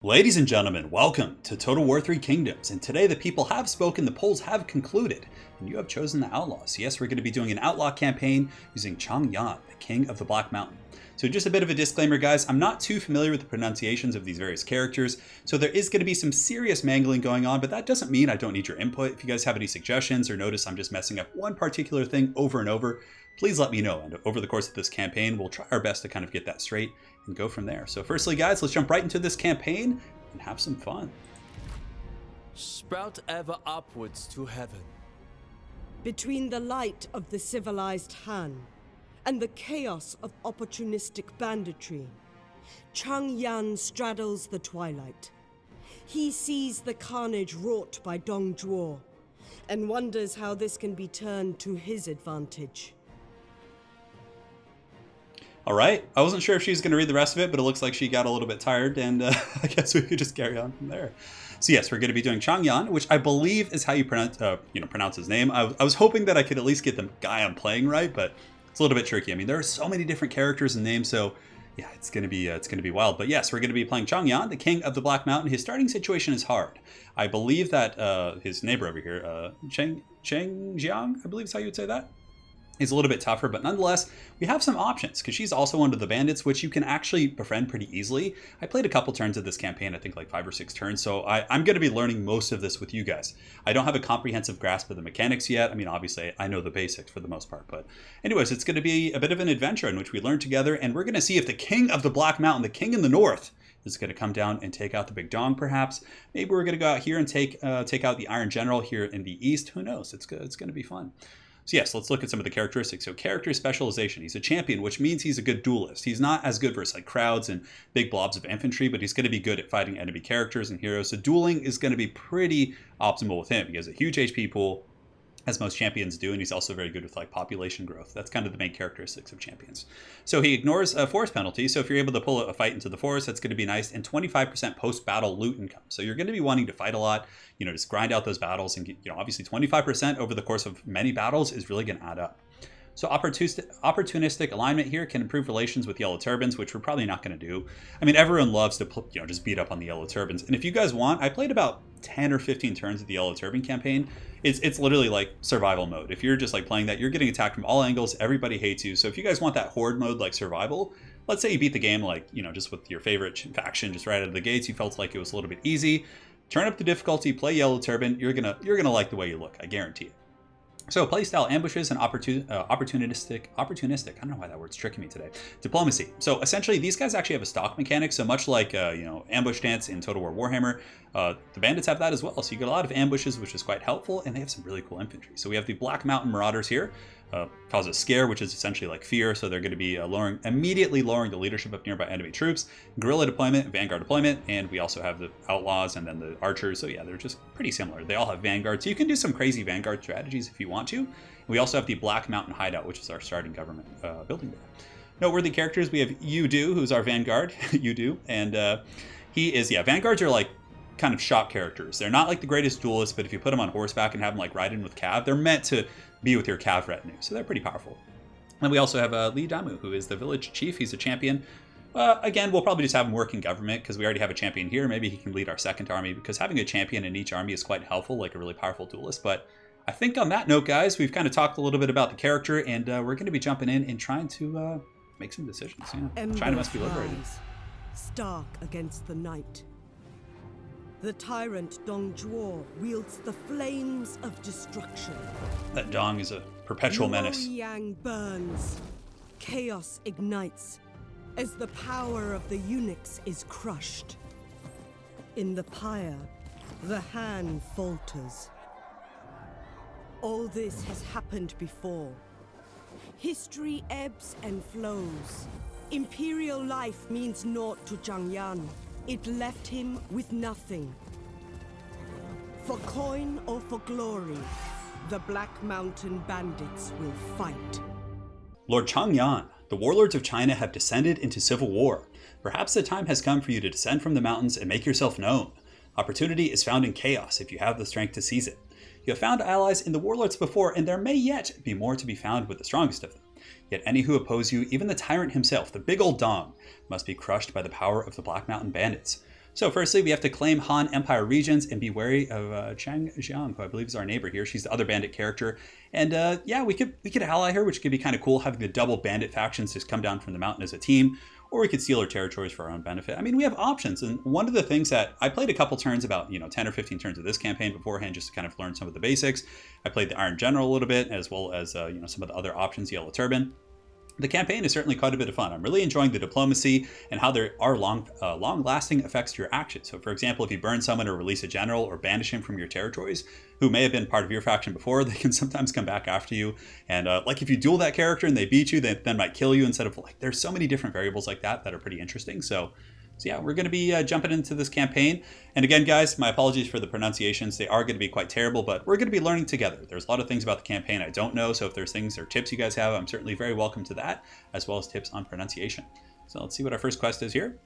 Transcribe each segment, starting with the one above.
Ladies and gentlemen, welcome to Total War 3 Kingdoms, and today the people have spoken, the polls have concluded, and you have chosen the Outlaws. Yes, we're going to be doing an Outlaw campaign using Zhang, the King of the Black Mountain. So just a bit of a disclaimer, guys, I'm not too familiar with the pronunciations of these various characters, so there is going to be some serious mangling going on, but that doesn't mean I don't need your input. If you guys have any suggestions or notice I'm just messing up one particular thing over and over, please let me know, and over the course of this campaign, we'll try our best to kind of get that straight and go from there. So firstly, guys, let's jump right into this campaign and have some fun. Sprout ever upwards to heaven. Between the light of the civilized Han and the chaos of opportunistic banditry, Changyan straddles the twilight. He sees the carnage wrought by Dong Zhuo and wonders how this can be turned to his advantage. All right, I wasn't sure if she was going to read the rest of it, but it looks like she got a little bit tired, and I guess we could just carry on from there. So yes, we're going to be doing Changyan, which I believe is how you pronounce his name. I was hoping that I could at least get the guy I'm playing right, but it's a little bit tricky. I mean, there are so many different characters and names, so yeah, it's going to be wild. But yes, we're going to be playing Changyan, the King of the Black Mountain. His starting situation is hard. I believe that his neighbor over here, Zhang, I believe is how you would say that, is a little bit tougher, but nonetheless, we have some options because she's also one of the bandits, which you can actually befriend pretty easily. I played a couple turns of this campaign, I think like 5 or 6 turns, so I'm going to be learning most of this with you guys. I don't have a comprehensive grasp of the mechanics yet. I mean, obviously, I know the basics for the most part, but anyways, it's going to be a bit of an adventure in which we learn together, and we're going to see if the King of the Black Mountain, the King in the North, is going to come down and take out the Big Dong, perhaps. Maybe we're going to go out here and take out the Iron General here in the east. Who knows? It's going to be fun. So yes, let's look at some of the characteristics. So character specialization. He's a champion, which means he's a good duelist. He's not as good versus like crowds and big blobs of infantry, but he's going to be good at fighting enemy characters and heroes. So dueling is going to be pretty optimal with him. He has a huge HP pool, as most champions do, and he's also very good with like population growth. That's kind of the main characteristics of champions. So he ignores a forest penalty, so if you're able to pull a fight into the forest, that's going to be nice, and 25% post-battle loot income. So you're going to be wanting to fight a lot, just grind out those battles, and obviously 25% over the course of many battles is really going to add up. So opportunistic alignment here can improve relations with Yellow Turbans, which we're probably not going to do. I mean, everyone loves to just beat up on the Yellow Turbans. And if you guys want, I played about 10 or 15 turns of the Yellow Turban campaign. It's literally like survival mode. If you're just like playing that, you're getting attacked from all angles. Everybody hates you. So if you guys want that horde mode like survival, let's say you beat the game like, just with your favorite faction just right out of the gates, you felt like it was a little bit easy. Turn up the difficulty, play Yellow Turban. You're gonna like the way you look. I guarantee it. So playstyle ambushes and opportunistic, I don't know why that word's tricking me today, diplomacy. So essentially these guys actually have a stock mechanic. So much like, ambush dance in Total War Warhammer, the bandits have that as well. So you get a lot of ambushes, which is quite helpful, and they have some really cool infantry. So we have the Black Mountain Marauders here, cause a scare, which is essentially like fear. So they're going to be immediately lowering the leadership of nearby enemy troops, guerrilla deployment, vanguard deployment, and we also have the outlaws and then the archers. So yeah, they're just pretty similar. They all have vanguard, so you can do some crazy vanguard strategies if you want to. We also have the Black Mountain Hideout, which is our starting government building there. Noteworthy characters, we have Yudu, who's our vanguard, Yudu, and he is, vanguards are like kind of shock characters. They're not like the greatest duelists, but if you put them on horseback and have them like ride in with cav, they're meant to be with your cav retinue, so they're pretty powerful. And we also have Li Damu, who is the village chief. He's a champion. Again, we'll probably just have him work in government because we already have a champion here. Maybe he can lead our second army, because having a champion in each army is quite helpful, like a really powerful duelist. But I think on that note, guys, we've kind of talked a little bit about the character, and we're going to be jumping in and trying to make some decisions. China must be liberated. Stark against the night. The tyrant Dong Zhuo wields the flames of destruction. That Dong is a perpetual menace. Yang burns. Chaos ignites as the power of the eunuchs is crushed. In the pyre, the Han falters. All this has happened before. History ebbs and flows. Imperial life means naught to Changyan. It left him with nothing. For coin or for glory, the Black Mountain bandits will fight. Lord Changyan, the warlords of China have descended into civil war. Perhaps the time has come for you to descend from the mountains and make yourself known. Opportunity is found in chaos if you have the strength to seize it. You have found allies in the warlords before, and there may yet be more to be found with the strongest of them. Yet any who oppose you, even the tyrant himself, the big old Dong, must be crushed by the power of the Black Mountain bandits. So firstly, we have to claim Han Empire regions and be wary of Zhang, who I believe is our neighbor here. She's the other bandit character. And yeah, we could ally her, which could be kind of cool, having the double bandit factions just come down from the mountain as a team. Or we could steal her territories for our own benefit. I mean, we have options. And one of the things that I played a couple turns, about 10 or 15 turns of this campaign beforehand, just to kind of learn some of the basics. I played the Iron General a little bit, as well as some of the other options, Yellow Turban. The campaign is certainly quite a bit of fun. I'm really enjoying the diplomacy and how there are long-lasting effects to your actions. So for example, if you burn someone or release a general or banish him from your territories, who may have been part of your faction before, they can sometimes come back after you. And like if you duel that character and they beat you, they then might kill you instead of like, there's so many different variables like that that are pretty interesting. So yeah, we're going to be jumping into this campaign. And again, guys, my apologies for the pronunciations. They are going to be quite terrible, but we're going to be learning together. There's a lot of things about the campaign I don't know. So if there's things or tips you guys have, I'm certainly very welcome to that, as well as tips on pronunciation. So let's see what our first quest is here.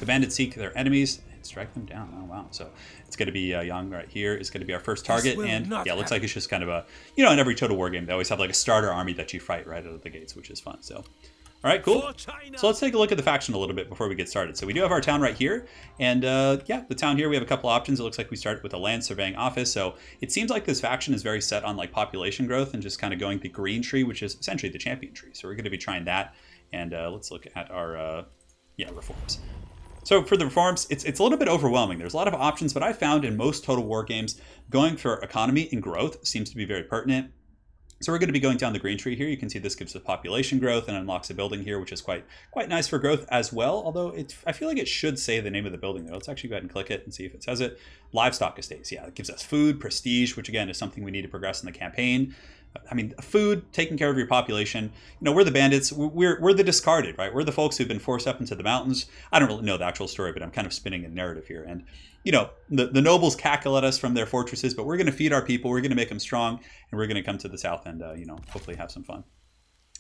The bandits seek their enemies and strike them down. Oh, wow. So it's going to be Yang right here is going to be our first target. And yeah, it looks like it's just kind of a, in every Total War game, they always have like a starter army that you fight right out of the gates, which is fun. So all right, cool. So let's take a look at the faction a little bit before we get started. So we do have our town right here. And yeah, the town here, we have a couple options. It looks like we start with a land surveying office. So it seems like this faction is very set on like population growth and just kind of going the green tree, which is essentially the champion tree. So we're going to be trying that. And let's look at our reforms. So for the reforms, it's a little bit overwhelming. There's a lot of options, but I found in most Total War games, going for economy and growth seems to be very pertinent. So we're going to be going down the green tree here. You can see this gives us population growth and unlocks a building here, which is quite nice for growth as well. Although I feel like it should say the name of the building though. Let's actually go ahead and click it and see if it says it. Livestock estates. Yeah, it gives us food, prestige, which again is something we need to progress in the campaign. I mean, food, taking care of your population. We're the bandits. We're the discarded, right? We're the folks who've been forced up into the mountains. I don't really know the actual story, but I'm kind of spinning a narrative here. And the nobles cackle at us from their fortresses, but we're going to feed our people. We're going to make them strong, and we're going to come to the south and hopefully have some fun.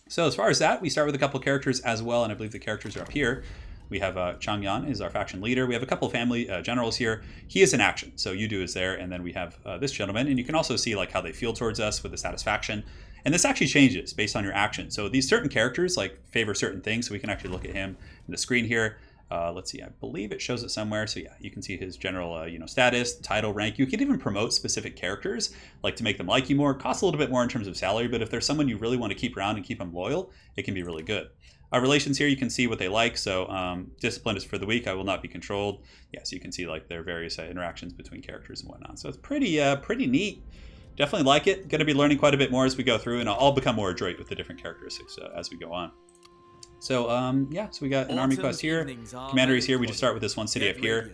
So as far as that, we start with a couple characters as well, and I believe the characters are up here. We have Zhang Yan is our faction leader. We have a couple of family generals here. He is in action, so Yudu is there, and then we have this gentleman, and you can also see like how they feel towards us with the satisfaction. And this actually changes based on your action. So these certain characters like favor certain things, so we can actually look at him in the screen here. Let's see, I believe it shows it somewhere. So yeah, you can see his general, status, title, rank. You can even promote specific characters, like to make them like you more. It costs a little bit more in terms of salary, but if there's someone you really want to keep around and keep them loyal, it can be really good. Our relations here, you can see what they like. So discipline is for the weak. I will not be controlled. Yeah, so you can see like their various interactions between characters and whatnot. So it's pretty neat. Definitely like it. Going to be learning quite a bit more as we go through, and I'll become more adroit with the different characteristics as we go on. So yeah, so we got an army quest here. Commander is here. We just start with this one city up here.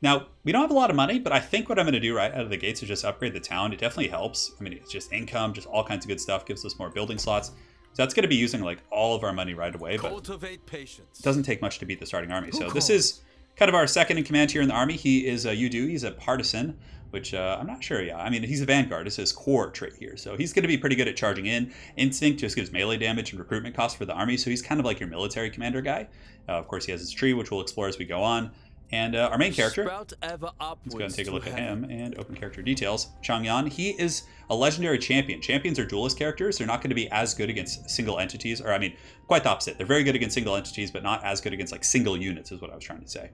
Now, we don't have a lot of money, but I think what I'm going to do right out of the gates is just upgrade the town. It definitely helps. I mean, it's just income, just all kinds of good stuff. Gives us more building slots. So that's going to be using like all of our money right away, but it doesn't take much to beat the starting army. So this is kind of our second in command here in the army. He is Yudu. He's a partisan, which I'm not sure. Yeah, I mean, he's a vanguard. It's his core trait here. So he's going to be pretty good at charging in. Instinct just gives melee damage and recruitment costs for the army. So he's kind of like your military commander guy. Of course, he has his tree, which we'll explore as we go on. And our main character, let's go ahead and take a look at him and open character details. Zhang Yan, he is a legendary champion. Champions are duelist characters. They're not going to be as good against single entities, or I mean, quite the opposite. They're very good against single entities, but not as good against like single units is what I was trying to say.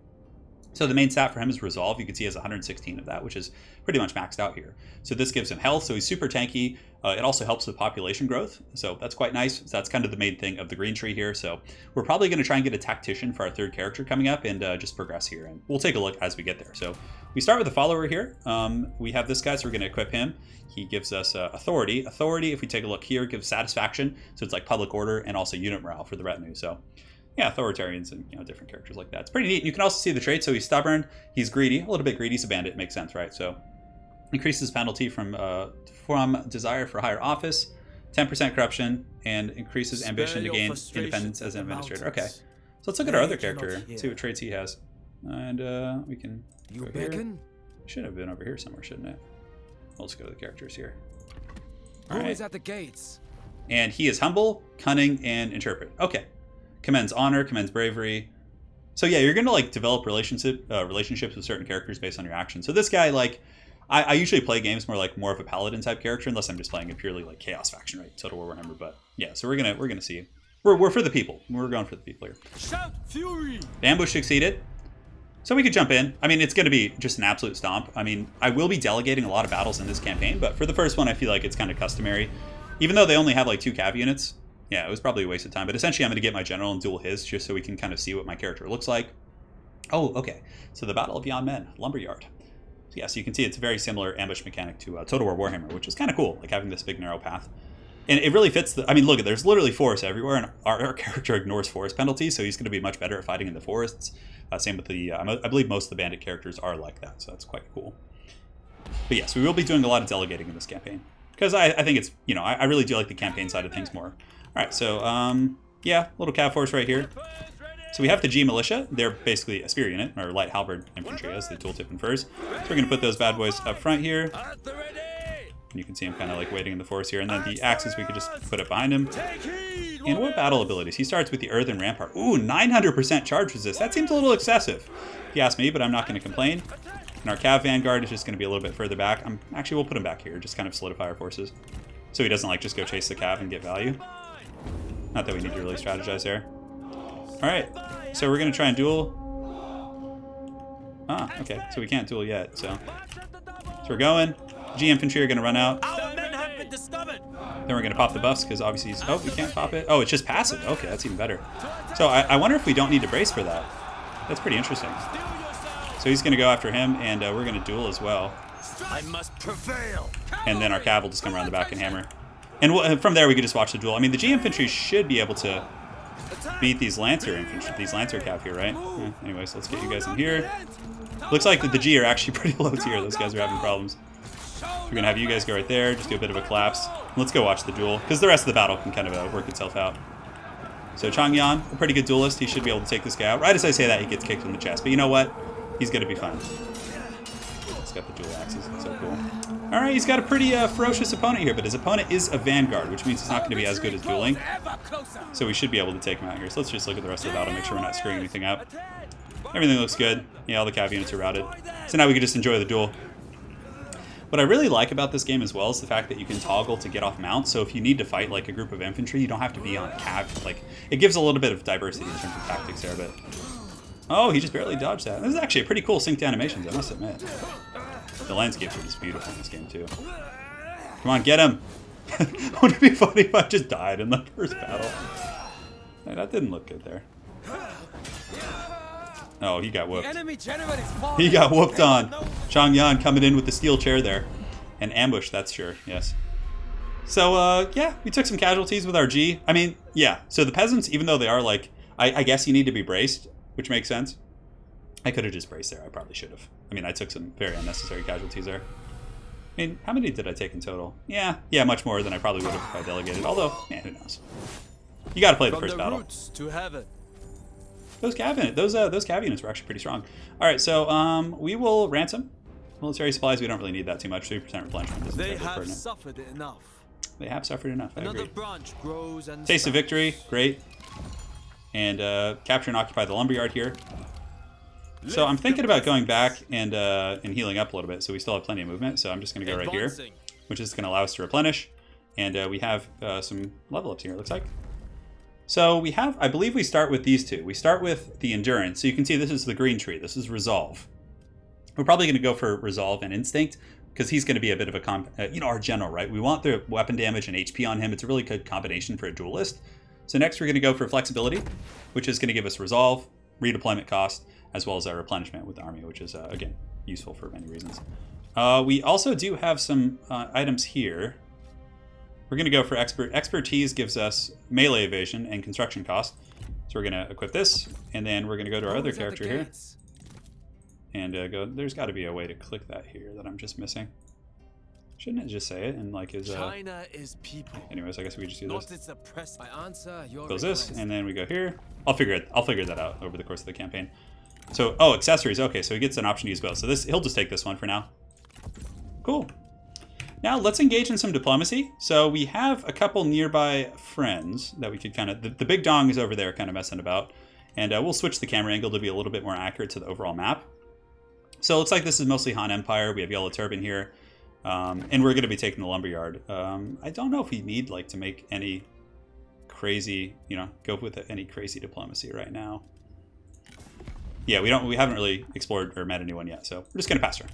So the main stat for him is Resolve. You can see he has 116 of that, which is pretty much maxed out here. So this gives him health, so he's super tanky. It also helps with population growth, so that's quite nice. So that's kind of the main thing of the green tree here. So we're probably going to try and get a tactician for our third character coming up and just progress here. And we'll take a look as we get there. So we start with the follower here. We have this guy, so we're going to equip him. He gives us authority. Authority, if we take a look here, gives satisfaction. So it's like public order and also unit morale for the retinue. So yeah, authoritarians and different characters like that. It's pretty neat. You can also see the traits. So he's stubborn, he's greedy, a little bit greedy. He's a bandit, makes sense, right? So increases penalty from desire for higher office, 10% corruption, and increases ambition to gain independence as an administrator. Okay, so let's look at our other character, see what traits he has, and we can. You beckon? Should have been over here somewhere, shouldn't it? Well, let's go to the characters here. Who is at the gates? And he is humble, cunning, and interpret. Okay. Commends honor, commends bravery. So yeah, you're gonna like develop relationships with certain characters based on your actions. So this guy, like, I usually play games more of a paladin type character, unless I'm just playing a purely like chaos faction, right? Total War Warhammer. But yeah, so we're gonna see. We're for the people. We're going for the people here. Shout fury! The ambush succeeded. So we could jump in. I mean, it's going to be just an absolute stomp. I mean, I will be delegating a lot of battles in this campaign, but for the first one, I feel like it's kind of customary. Even though they only have like 2 cav units, yeah, it was probably a waste of time. But essentially, I'm going to get my general and duel his just so we can kind of see what my character looks like. Oh, okay. So the Battle of Yanmen, Lumberyard. So yeah, so you can see it's a very similar ambush mechanic to Total War Warhammer, which is kind of cool, like having this big narrow path. And it really fits the... I mean, look, there's literally forests everywhere, and our character ignores forest penalties, so he's going to be much better at fighting in the forests. Same with the... I believe most of the bandit characters are like that, so that's quite cool. But yes, we will be doing a lot of delegating in this campaign. Because I think it's... You know, I really do like the campaign side of things more. Alright, so, yeah, little cav force right here. So we have the G Militia. They're basically a spear unit, or light halberd infantry, as the tooltip infers. So we're going to put those bad boys up front here. And you can see him kind of like waiting in the forest here. And then the axes we could just put up behind him. And what battle abilities? He starts with the Earthen Rampart. Ooh, 900% charge resist. That seems a little excessive, if you ask me, but I'm not going to complain. And our Cav Vanguard is just going to be a little bit further back. Actually, we'll put him back here, just kind of solidify our forces. So he doesn't like just go chase the Cav and get value. Not that we need to really strategize there. Alright, so we're going to try and duel. Ah, okay, so we can't duel yet, so we're going. G infantry are going to run out. Then we're going to pop the buffs because obviously he's... Oh, we can't pop it. Oh, it's just passive. Okay, that's even better. So I wonder if we don't need to brace for that. That's pretty interesting. So he's going to go after him, and we're going to duel as well. I must prevail. And then our cav will just come around the back and hammer. And from there we could just watch the duel. I mean, the G infantry should be able to beat these Lancer infantry, these Lancer cav here, right? Yeah, anyways, let's get you guys in here. Looks like the G are actually pretty low tier. Those guys are having problems. We're going to have you guys go right there, just do a bit of a collapse. Let's go watch the duel, because the rest of the battle can kind of work itself out. So Zhang Yan, a pretty good duelist. He should be able to take this guy out. Right as I say that, he gets kicked in the chest. But you know what? He's going to be fine. He's got the dual axes. It's so cool. All right, he's got a pretty ferocious opponent here, but his opponent is a Vanguard, which means he's not going to be as good as dueling. So we should be able to take him out here. So let's just look at the rest of the battle, make sure we're not screwing anything up. Everything looks good. Yeah, all the cav units are routed. So now we can just enjoy the duel. What I really like about this game as well is the fact that you can toggle to get off mount. So if you need to fight like a group of infantry, you don't have to be on cav. Like, it gives a little bit of diversity in terms of tactics there, but... Oh, he just barely dodged that. This is actually a pretty cool synced animations, I must admit. The landscapes are just beautiful in this game, too. Come on, get him! Wouldn't it be funny if I just died in the first battle? Hey, that didn't look good there. Oh, he got whooped. He got whooped on. Zhang Yan coming in with the steel chair there. And ambush, that's sure, yes. So, yeah, we took some casualties with our G. I mean, yeah, so the peasants, even though they are like... I guess you need to be braced, which makes sense. I could have just braced there. I probably should have. I mean, I took some very unnecessary casualties there. I mean, how many did I take in total? Yeah, much more than I probably would have if I delegated. Although, man, who knows? You got to play the first battle. Those cav units were actually pretty strong. All right, so we will ransom military supplies. We don't really need that too much. 3% replenishment isn't They terribly have pertinent. suffered enough. They have suffered enough. I Another agree. branch grows and Taste of victory, great. And capture and occupy the lumberyard here. So I'm thinking about going back and healing up a little bit. So we still have plenty of movement. So I'm just going to go right here, which is going to allow us to replenish. And we have some level ups here, it looks like. So we have, I believe we start with these two. We start with the endurance. So you can see this is the green tree. This is resolve. We're probably going to go for resolve and instinct because he's going to be a bit of a, our general, right? We want the weapon damage and HP on him. It's a really good combination for a duelist. So next we're going to go for flexibility, which is going to give us resolve, redeployment cost, as well as our replenishment with the army, which is, again, useful for many reasons. We also do have some items here. We're going to go for expert. Expertise gives us melee evasion and construction cost. So we're going to equip this, and then we're going to go to our other character here. And go, there's got to be a way to click that here that I'm just missing. Shouldn't it just say it in like his... China is people. Anyways, I guess we just do this. Its oppressed. I answer your Close this, request. and then we go here. I'll figure that out over the course of the campaign. So, oh, accessories. Okay, so he gets an option to use both. So this, he'll just take this one for now. Cool. Now let's engage in some diplomacy. So we have a couple nearby friends that we could kind of... The big dong is over there kind of messing about. And we'll switch the camera angle to be a little bit more accurate to the overall map. So it looks like this is mostly Han Empire. We have Yellow Turban here. And we're going to be taking the Lumberyard. I don't know if we need like to make any crazy, go with any crazy diplomacy right now. Yeah, we haven't really explored or met anyone yet, so we're just gonna pass turn.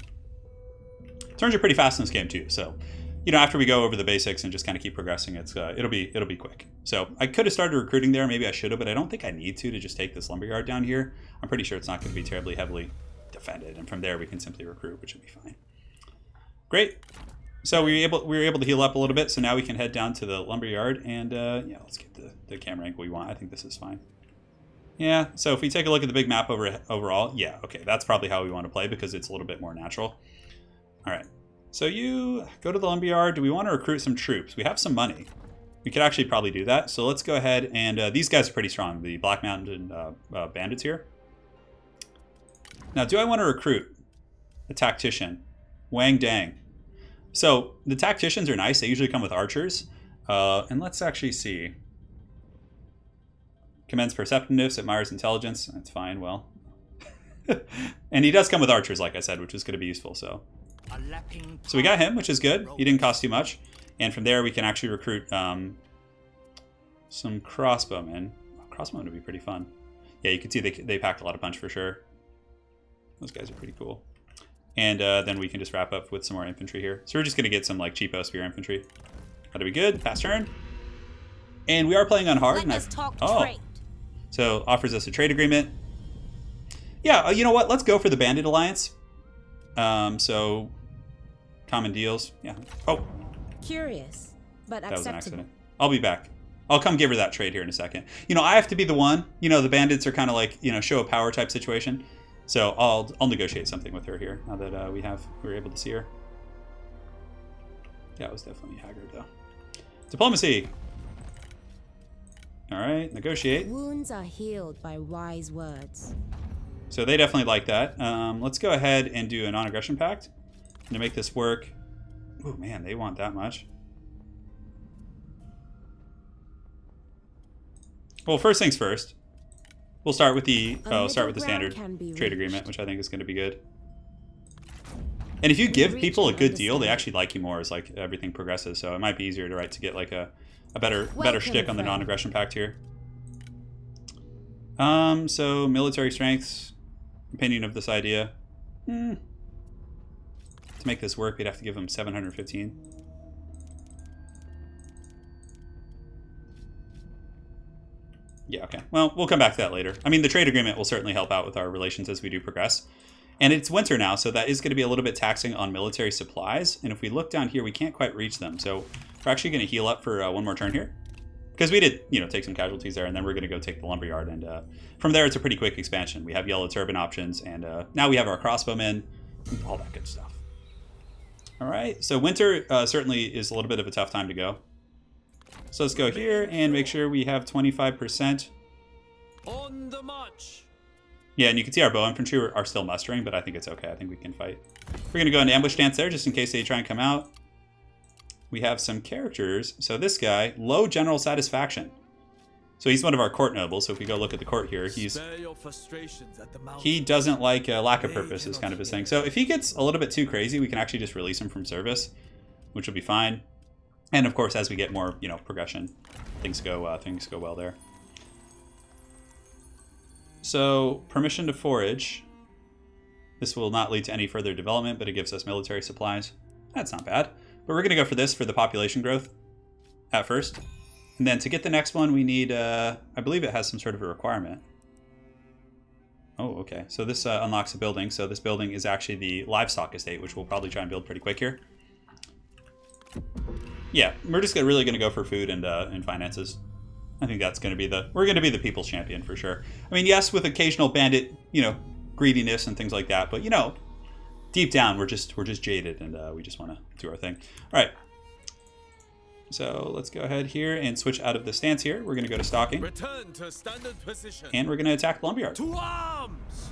Turns are pretty fast in this game too, so you know, after we go over the basics and just kind of keep progressing, it'll be quick. So I could have started recruiting there, maybe I should have, but I don't think I need to just take this lumberyard down here. I'm pretty sure it's not going to be terribly heavily defended, and from there we can simply recruit, which would be fine. Great. So we were able to heal up a little bit, so now we can head down to the lumberyard, and yeah, let's get the camera angle we want. I think this is fine. Yeah, so if we take a look at the big map overall, yeah, okay, that's probably how we want to play because it's a little bit more natural. All right. So you go to the lumberyard. Do we want to recruit some troops? We have some money. We could actually probably do that. So let's go ahead and these guys are pretty strong. The Black Mountain bandits here. Now, do I want to recruit a tactician? Wang Dang. So the tacticians are nice. They usually come with archers. And let's actually see. Commends perceptiveness, admires intelligence. That's fine. Well, and he does come with archers, like I said, which is going to be useful. So we got him, which is good. He didn't cost too much. And from there, we can actually recruit some crossbowmen. Crossbowmen would be pretty fun. Yeah, you can see they packed a lot of punch for sure. Those guys are pretty cool. And then we can just wrap up with some more infantry here. So we're just going to get some like cheapo spear infantry. That'll be good. Pass turn. And we are playing on hard. Let's talk trade. So offers us a trade agreement. Yeah, you know what? Let's go for the Bandit Alliance. So common deals. Yeah. Oh. Curious, but that was an acceptable. accident. I'll be back. I'll come give her that trade here in a second. You know, I have to be the one. You know, the bandits are kind of like, you know, show of power type situation. So I'll negotiate something with her here now that we were able to see her. Yeah, it was definitely Haggard though. Diplomacy. All right, negotiate. Wounds are healed by wise words. So they definitely like that. Let's go ahead and do a non-aggression pact to make this work. Oh man, they want that much. Well, first things first. We'll start with the standard trade agreement, which I think is going to be good. And if you give people a good deal, they actually like you more as like everything progresses. So it might be easier to get like a better shtick on the non-aggression pact here. So military strengths. Opinion of this idea. To make this work, we'd have to give them 715. Yeah, okay. Well, we'll come back to that later. I mean, the trade agreement will certainly help out with our relations as we do progress. And it's winter now, so that is going to be a little bit taxing on military supplies. And if we look down here, we can't quite reach them. So we're actually going to heal up for one more turn here. Because we did, you know, take some casualties there, and then we're going to go take the lumberyard. And from there, it's a pretty quick expansion. We have yellow turban options, and now we have our crossbowmen, all that good stuff. All right, so winter certainly is a little bit of a tough time to go. So let's go here and make sure we have 25%. On the march. Yeah, and you can see our bow infantry are still mustering, but I think it's okay. I think we can fight. We're going to go into ambush stance there just in case they try and come out. We have some characters. So this guy, low general satisfaction. So he's one of our court nobles. So if we go look at the court here, he doesn't like lack of purpose is kind of his thing. So if he gets a little bit too crazy, we can actually just release him from service, which will be fine. And of course, as we get more, you know, progression, things go well there. So permission to forage. This will not lead to any further development, but it gives us military supplies. That's not bad. But we're going to go for this for the population growth at first. And then to get the next one, we need, I believe it has some sort of a requirement. Oh, okay. So this unlocks a building. So this building is actually the livestock estate, which we'll probably try and build pretty quick here. Yeah, we're just really going to go for food and finances. I think that's going to be we're going to be the people's champion for sure. I mean, yes, with occasional bandit, you know, greediness and things like that, but you know, deep down we're just jaded and we just want to do our thing. All right. So let's go ahead here and switch out of the stance here. We're going to go to stalking. Return to standard position. And we're going to attack the lumberyard. To arms.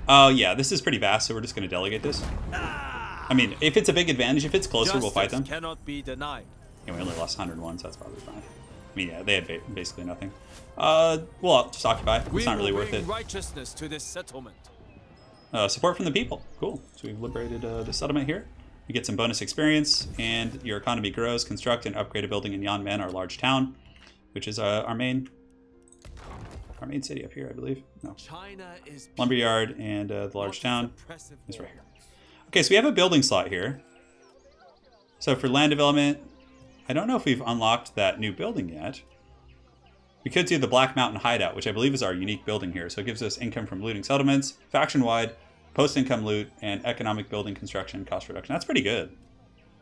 Oh yeah, this is pretty vast, so we're just going to delegate this. I mean, if it's a big advantage, if it's closer, we'll fight them. Cannot be denied. Yeah, we only lost 101, so that's probably fine. I mean, yeah, they had basically nothing. Well, just occupy. It's not really worth it. Righteousness to this settlement. Support from the people. Cool. So we've liberated the settlement here. You get some bonus experience, and your economy grows. Construct and upgrade a building in Yanmen, our large town, which is our main main city up here, I believe. No. China is Lumberyard and the large town oppressive is right war. here. Okay, so we have a building slot here. So for land development, I don't know if we've unlocked that new building yet. We could do the Black Mountain Hideout, which I believe is our unique building here. So it gives us income from looting settlements, faction-wide, post-income loot, and economic building construction cost reduction. That's pretty good.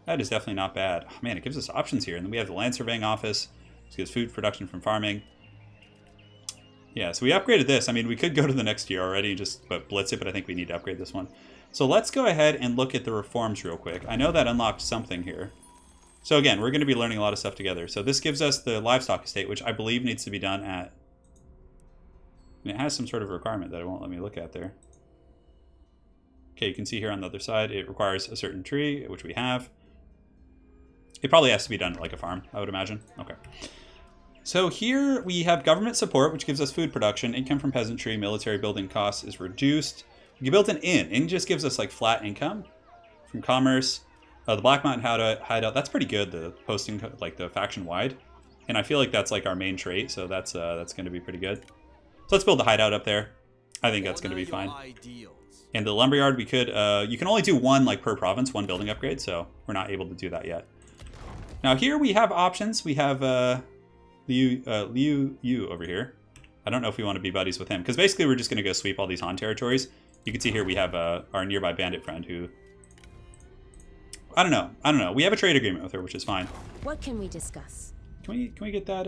That is definitely not bad. Oh, man, it gives us options here. And then we have the land surveying office. This gives food production from farming. Yeah, so we upgraded this. I mean, we could go to the next year already and just blitz it, but I think we need to upgrade this one. So let's go ahead and look at the reforms real quick. I know that unlocked something here. So again, we're going to be learning a lot of stuff together. So this gives us the livestock estate, which I believe needs to be done at... And it has some sort of requirement that it won't let me look at there. Okay, you can see here on the other side, it requires a certain tree, which we have. It probably has to be done like a farm, I would imagine. Okay. So here we have government support, which gives us food production. Income from peasantry, military building costs is reduced. You built an inn. Inn just gives us like flat income from commerce. The Black Mountain Hideout, that's pretty good. The posting, like the faction wide. And I feel like that's like our main trait. So that's going to be pretty good. So let's build the hideout up there. I think that's going to be fine. And the Lumberyard, we could, you can only do one like per province, one building upgrade. So we're not able to do that yet. Now here we have options. We have Liu over here. I don't know if we want to be buddies with him. Because basically we're just going to go sweep all these Han territories. You can see here we have our nearby bandit friend who... I don't know. We have a trade agreement with her, which is fine. What can we discuss? Can we get that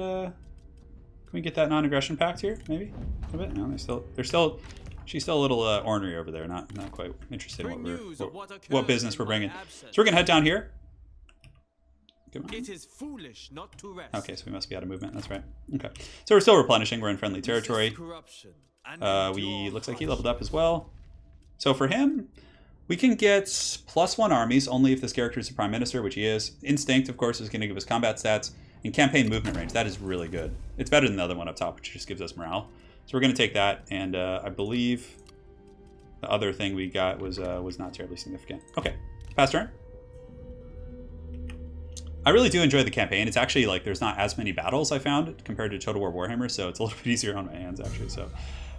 non-aggression pact here? Maybe a bit. No, she's still a little ornery over there. Not quite interested in what business we're bringing. So we're gonna head down here. Come on. It is foolish not to rest. Okay, so we must be out of movement. That's right. Okay, so we're still replenishing. We're in friendly territory. Looks like he leveled up as well. So for him, we can get +1 armies only if this character is the Prime Minister, which he is. Instinct, of course, is going to give us combat stats. And campaign movement range, that is really good. It's better than the other one up top, which just gives us morale. So we're going to take that. And I believe the other thing we got was not terribly significant. Okay, pass turn. I really do enjoy the campaign. It's actually like there's not as many battles I found compared to Total War Warhammer, so it's a little bit easier on my hands actually. So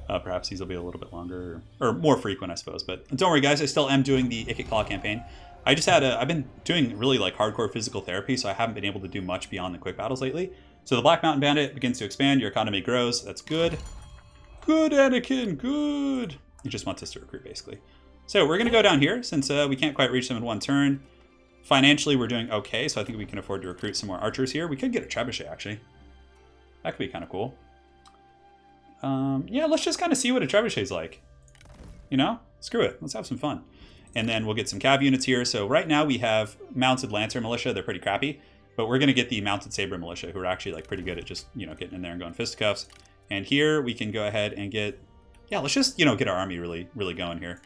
perhaps these will be a little bit longer or more frequent, I suppose. But don't worry, guys. I still am doing the Ikit Claw campaign. I just had I've been doing really like hardcore physical therapy, so I haven't been able to do much beyond the quick battles lately. So the Black Mountain Bandit begins to expand. Your economy grows. That's good. Good, Anakin. Good. He just wants us to recruit, basically. So we're going to go down here since we can't quite reach them in one turn. Financially, we're doing okay, so I think we can afford to recruit some more archers here. We could get a trebuchet, actually. That could be kind of cool. Yeah, let's just kind of see what a trebuchet's like. You know? Screw it. Let's have some fun. And then we'll get some cav units here. So right now we have mounted lancer militia. They're pretty crappy. But we're going to get the mounted saber militia, who are actually like pretty good at just, you know, getting in there and going fisticuffs. And here we can go ahead and get... Yeah, let's just, you know, get our army really, really going here.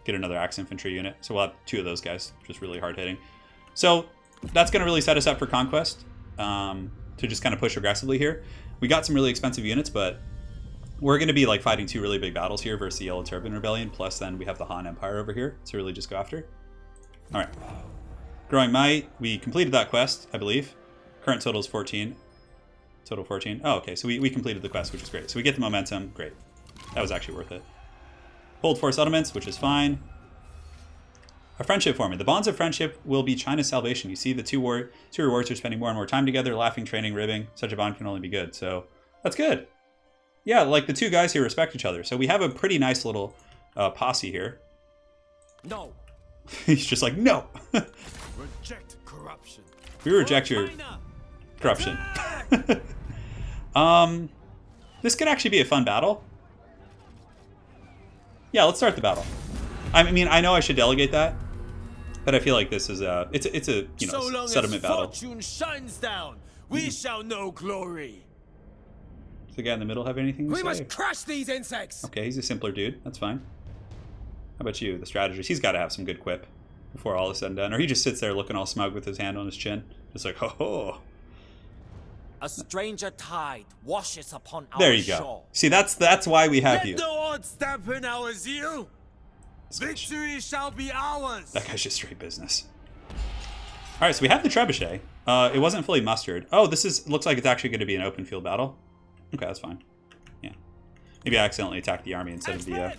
Get another axe infantry unit. So we'll have 2 of those guys, just really hard hitting. So that's going to really set us up for conquest, to just kind of push aggressively here. We got some really expensive units, but we're going to be like fighting 2 really big battles here versus the Yellow Turban Rebellion. Plus then we have the Han Empire over here to really just go after. All right. Growing Might. We completed that quest, I believe. Current total is 14. Total 14. Oh, okay. So we completed the quest, which is great. So we get the momentum. Great. That was actually worth it. Hold 4 settlements, which is fine. A friendship forming. The bonds of friendship will be China's salvation. You see the two rewards are spending more and more time together, laughing, training, ribbing. Such a bond can only be good. So that's good. Yeah, like the 2 guys here respect each other. So we have a pretty nice little posse here. No. He's just like, no. Reject corruption. We reject your corruption. This could actually be a fun battle. Yeah, let's start the battle. I mean, I know I should delegate that, but I feel like this is it's a you know, so long settlement as battle. fortune shines down, we shall know glory. Does the guy in the middle have anything to say? We must crush these insects. Okay, he's a simpler dude. That's fine. How about you, the strategist? He's got to have some good quip before all is said and done. Or he just sits there looking all smug with his hand on his chin. Just like, ho ho. A stranger tide washes upon our There you go. shore. See, that's why we have Let you. the odds dampen our zeal. Victory shall be ours. That guy's just straight business. All right, so we have the trebuchet. It wasn't fully mustered. Oh, looks like it's actually going to be an open field battle. Okay, that's fine. Yeah. Maybe I accidentally attacked the army instead of the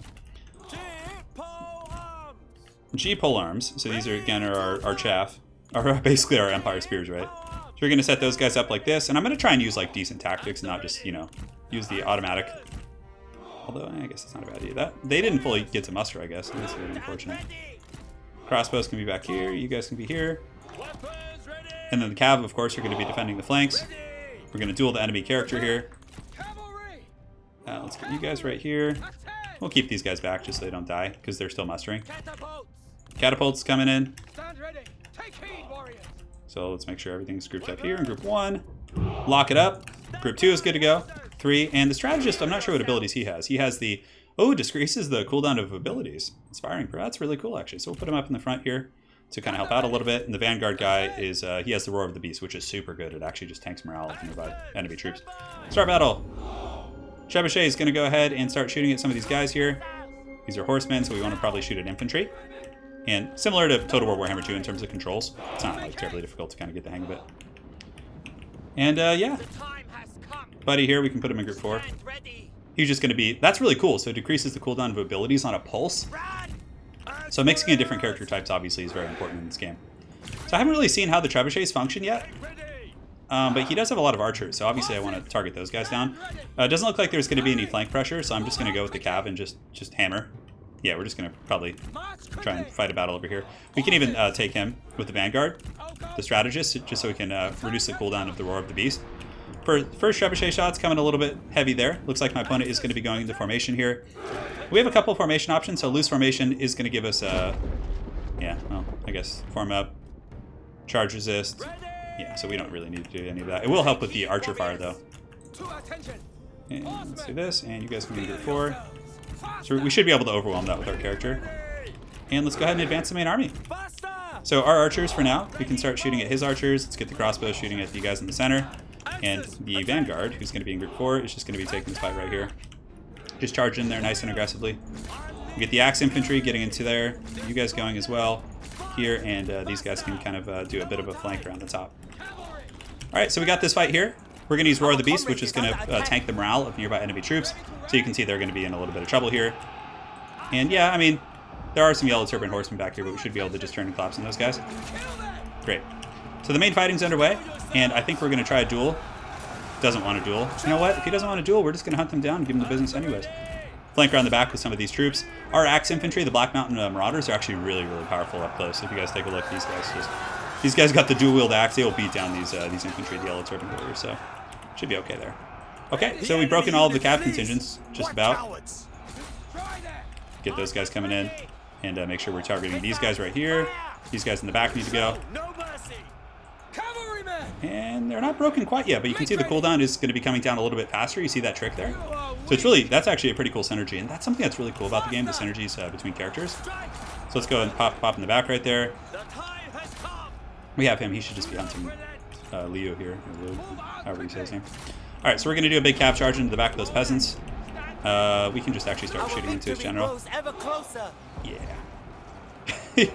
G pole arms. So these are again our chaff, are basically our Empire spears, right? So we're gonna set those guys up like this, and I'm gonna try and use like decent tactics and not just, you know, use the automatic. Although I guess it's not a bad idea. That they didn't fully get to muster, I guess. That's really unfortunate. Crossbows can be back here. You guys can be here. And then the cav, of course, are going to be defending the flanks. We're going to duel the enemy character here. Let's get you guys right here. We'll keep these guys back just so they don't die, because they're still mustering. Catapults coming in. So let's make sure everything's grouped up here in group 1. Lock it up. Group 2 is good to go. 3. And the strategist, I'm not sure what abilities he has. He has the... Oh, decreases the cooldown of abilities. Inspiring. That's really cool, actually. So we'll put him up in the front here to kind of help out a little bit. And the Vanguard guy is, he has the Roar of the Beast, which is super good. It actually just tanks morale of nearby enemy troops. Start battle. Trebuchet is going to go ahead and start shooting at some of these guys here. These are horsemen, so we want to probably shoot at infantry. And similar to Total War Warhammer 2 in terms of controls, it's not like terribly difficult to kind of get the hang of it. And yeah, buddy here, we can put him in group 4. He's just going to be, that's really cool. So it decreases the cooldown of abilities on a pulse. So mixing in different character types obviously is very important in this game. So I haven't really seen how the trebuchets function yet. But he does have a lot of archers, so obviously I want to target those guys down. It doesn't look like there's going to be any flank pressure, so I'm just going to go with the cav and just hammer. Yeah, we're just going to probably try and fight a battle over here. We can even take him with the Vanguard, the strategist, just so we can reduce the cooldown of the Roar of the Beast. First trebuchet shot's coming a little bit heavy there. Looks like my opponent is going to be going into formation here. We have a couple formation options, so loose formation is going to give us yeah, well, I guess form up, charge resist. Yeah, so we don't really need to do any of that. It will help with the archer fire though. And let's do this, and you guys can be group 4. So we should be able to overwhelm that with our character. And let's go ahead and advance the main army. So our archers for now, we can start shooting at his archers. Let's get the crossbow shooting at you guys in the center. And the Vanguard, who's going to be in group 4, is just going to be taking this fight right here. Just charge in there nice and aggressively. We get the axe infantry getting into there. You guys going as well here, and these guys can kind of do a bit of a flank around the top. Alright, so we got this fight here. We're going to use Roar of the Beast, which is going to tank the morale of nearby enemy troops. So you can see they're going to be in a little bit of trouble here. And yeah, I mean, there are some Yellow Turban horsemen back here, but we should be able to just turn and collapse on those guys. Great. So the main fighting's underway, and I think we're going to try a duel. Doesn't want to duel. You know what? If he doesn't want to duel, we're just going to hunt them down and give him the business anyways. Flank around the back with some of these troops. Our axe infantry, the Black Mountain Marauders, are actually really, really powerful up close. So if you guys take a look, these guys got the dual-wield axe. They'll beat down these infantry, the Yellow Turban warriors, so should be okay there. Okay, so we've broken all of the cav contingents, just about. Get those guys coming in, and make sure we're targeting these guys right here. These guys in the back need to go. And they're not broken quite yet, but you can see the cooldown is going to be coming down a little bit faster. You see that trick there? So it's really, that's actually a pretty cool synergy, and that's something that's really cool about the game, the synergies between characters. So let's go and pop in the back right there. We have him. He should just be hunting Leo here, or Lou, however you say his name. All right, so we're going to do a big cav charge into the back of those peasants. We can just actually start shooting into his general. Yeah.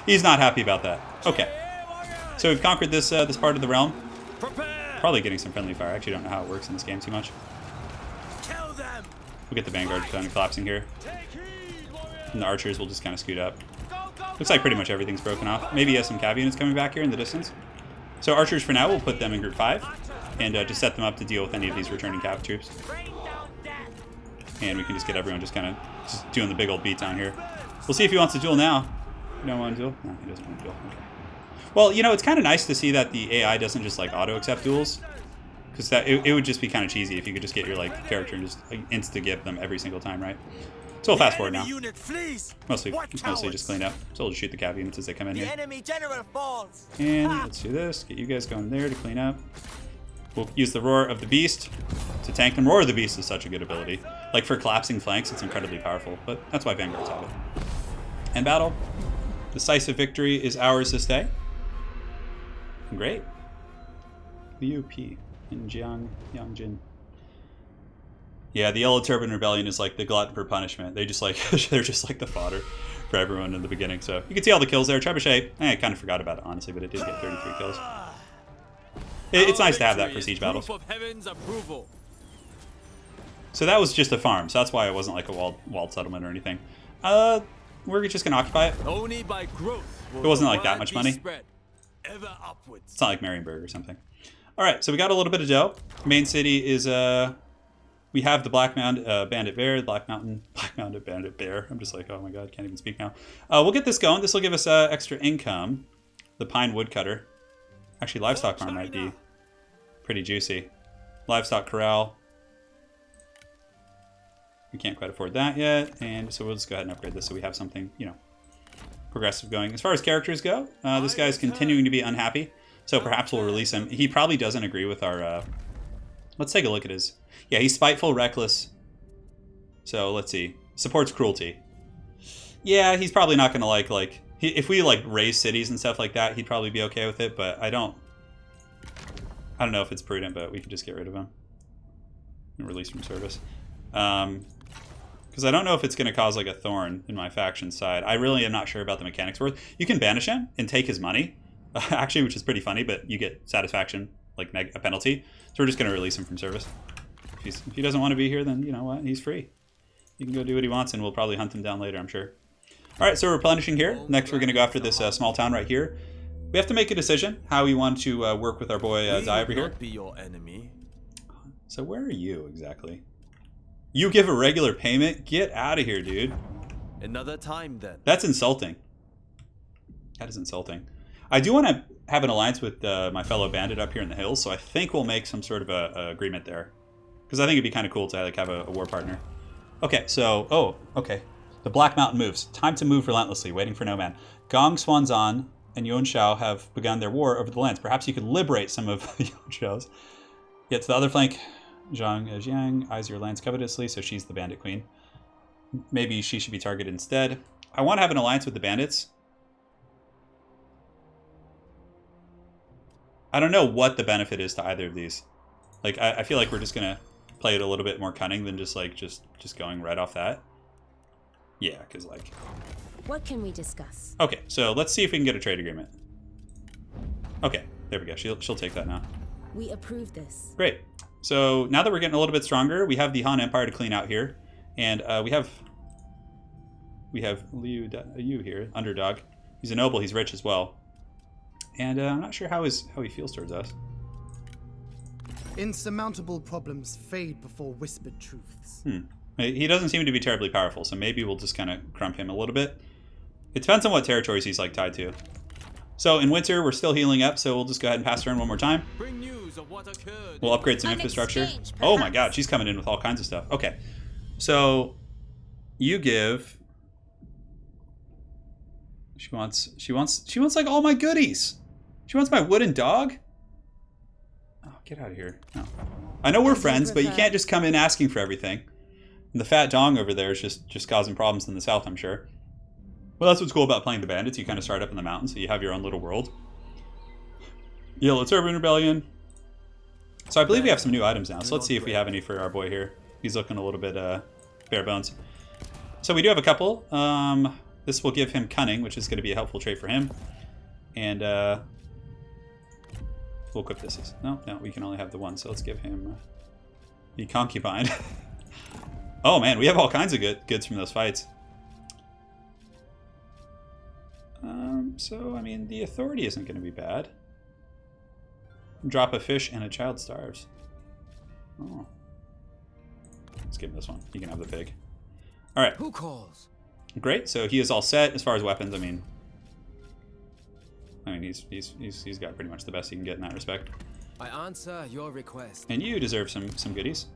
He's not happy about that. Okay. So we've conquered this this part of the realm. Probably getting some friendly fire. I actually don't know how it works in this game too much. We'll get the Vanguard done collapsing here. And the archers will just kind of scoot up. Looks like pretty much everything's broken off. Maybe he has some cav units coming back here in the distance. So archers for now, we'll put them in group 5. And just set them up to deal with any of these returning cav troops. And we can just get everyone just kind of just doing the big old beat down here. We'll see if he wants to duel now. You don't want to duel? No, he doesn't want to duel. Okay. Well, you know, it's kind of nice to see that the AI doesn't just like auto-accept duels. Because that it would just be kind of cheesy if you could just get your like character and just like, insta-give them every single time, right? So we'll fast forward now. Mostly just clean up. So we'll just shoot the cav units as they come in here. And let's do this. Get you guys going there to clean up. We'll use the Roar of the Beast to tank them. Roar of the Beast is such a good ability. Like for collapsing flanks, it's incredibly powerful. But that's why Vanguards have it. End battle. Decisive victory is ours this day. Great. Liu P and Yangjin. Yeah, the Yellow Turban Rebellion is like the glutton for punishment. They just like they're just like the fodder for everyone in the beginning. So you can see all the kills there. Trebuchet, I kind of forgot about it honestly, but it did get 33 kills. It's nice to have that for siege battles. So that was just a farm, so that's why it wasn't like a walled settlement or anything. We're just gonna occupy it. Only by growth will It wasn't the like that word much be money. spread ever upwards. It's not like Marienburg or something. All right, so we got a little bit of dough. Main city is we have the Black Mound Bandit Bear, Black Mountain Bandit Bear. I'm just like, oh my god, can't even speak now. We'll get this going. This will give us extra income. The Pine Woodcutter. Actually, livestock farm might be pretty juicy. Livestock corral. We can't quite afford that yet, and so we'll just go ahead and upgrade this so we have something, you know, progressive going. As far as characters go, this guy's continuing to be unhappy, so perhaps we'll release him. He probably doesn't agree with our... let's take a look at his... Yeah, he's spiteful, reckless. So let's see. Supports cruelty. Yeah, he's probably not going to like if we like raise cities and stuff like that, he'd probably be okay with it, but I don't know if it's prudent, but we can just get rid of him and release from service. Because I don't know if it's going to cause like a thorn in my faction side. I really am not sure about the mechanics worth. You can banish him and take his money, actually, which is pretty funny, but you get satisfaction, like a penalty. So we're just going to release him from service. If he doesn't want to be here, then you know what? He's free. He can go do what he wants, and we'll probably hunt him down later, I'm sure. All right, so we're replenishing here. Next, we're going to go after this small town right here. We have to make a decision how we want to work with our boy Zai over here. Be your enemy. So where are you exactly? You give a regular payment? Get out of here, dude. Another time then. That's insulting. That is insulting. I do want to have an alliance with my fellow bandit up here in the hills, so I think we'll make some sort of a agreement there. Because I think it'd be kind of cool to like have a war partner. Okay, so... Oh, okay. The Black Mountain moves. Time to move relentlessly, waiting for no man. Gong, Xuanzan, and Yuan Shao have begun their war over the lands. Perhaps you could liberate some of the Yuan Shaos. Yet to the other flank, Zhang eyes your lands covetously, so she's the bandit queen. Maybe she should be targeted instead. I want to have an alliance with the bandits. I don't know what the benefit is to either of these. Like, I feel like we're just going to play it a little bit more cunning than just, like, just going right off that. Yeah, because, like... What can we discuss? Okay, so let's see if we can get a trade agreement. Okay, there we go. She'll take that now. We approve this. Great. So now that we're getting a little bit stronger, we have the Han Empire to clean out here. And we have Liu here, underdog. He's a noble, he's rich as well. And I'm not sure how he feels towards us. Insurmountable problems fade before whispered truths. He doesn't seem to be terribly powerful, so maybe we'll just kind of crump him a little bit. It depends on what territories he's like tied to. So in winter, we're still healing up, so we'll just go ahead and pass turn one more time. Bring news of what occurred. We'll upgrade some infrastructure. Oh my god, she's coming in with all kinds of stuff. Okay, so you give... She wants like all my goodies. She wants my wooden dog. Oh, get out of here. No. I know we're friends, but you can't just come in asking for everything. And the fat dong over there is just causing problems in the south, I'm sure. Well, that's what's cool about playing the bandits. You kind of start up in the mountains, so you have your own little world. Yellow Turban Rebellion. So I believe we have some new items now, so let's see if we have any for our boy here. He's looking a little bit bare bones. So we do have a couple. This will give him cunning, which is going to be a helpful trait for him. And we'll equip this. No, we can only have the one, so let's give him the concubine. Oh man, we have all kinds of goods from those fights. So, I mean, the authority isn't going to be bad. Drop a fish and a child starves. Oh. Let's give him this one. He can have the pig. Alright. Who calls? Great, so he is all set as far as weapons. I mean he's got pretty much the best he can get in that respect. I answer your request. And you deserve some goodies.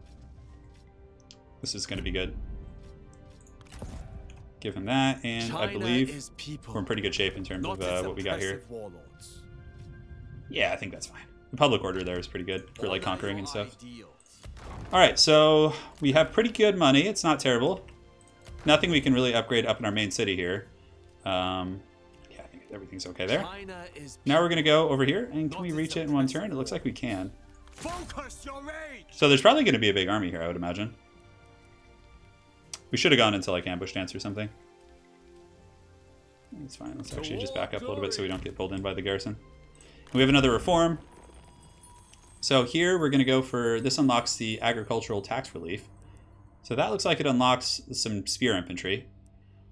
This is going to be good. Give him that, and China I believe is people, we're in pretty good shape in terms of what we got here. Warlords. Yeah, I think that's fine. The public order there is pretty good for like conquering and stuff. Ideals. All right, so we have pretty good money. It's not terrible. Nothing we can really upgrade up in our main city here. Yeah, I think everything's okay there. China is Now we're gonna go over here, and can we reach it in one turn? It looks like we can. Focus your rage. So there's probably gonna be a big army here, I would imagine. We should have gone into like ambush dance or something. It's fine. Let's actually just back up a little bit so we don't get pulled in by the garrison. We have another reform. So here we're going to go for... This unlocks the agricultural tax relief. So that looks like it unlocks some spear infantry.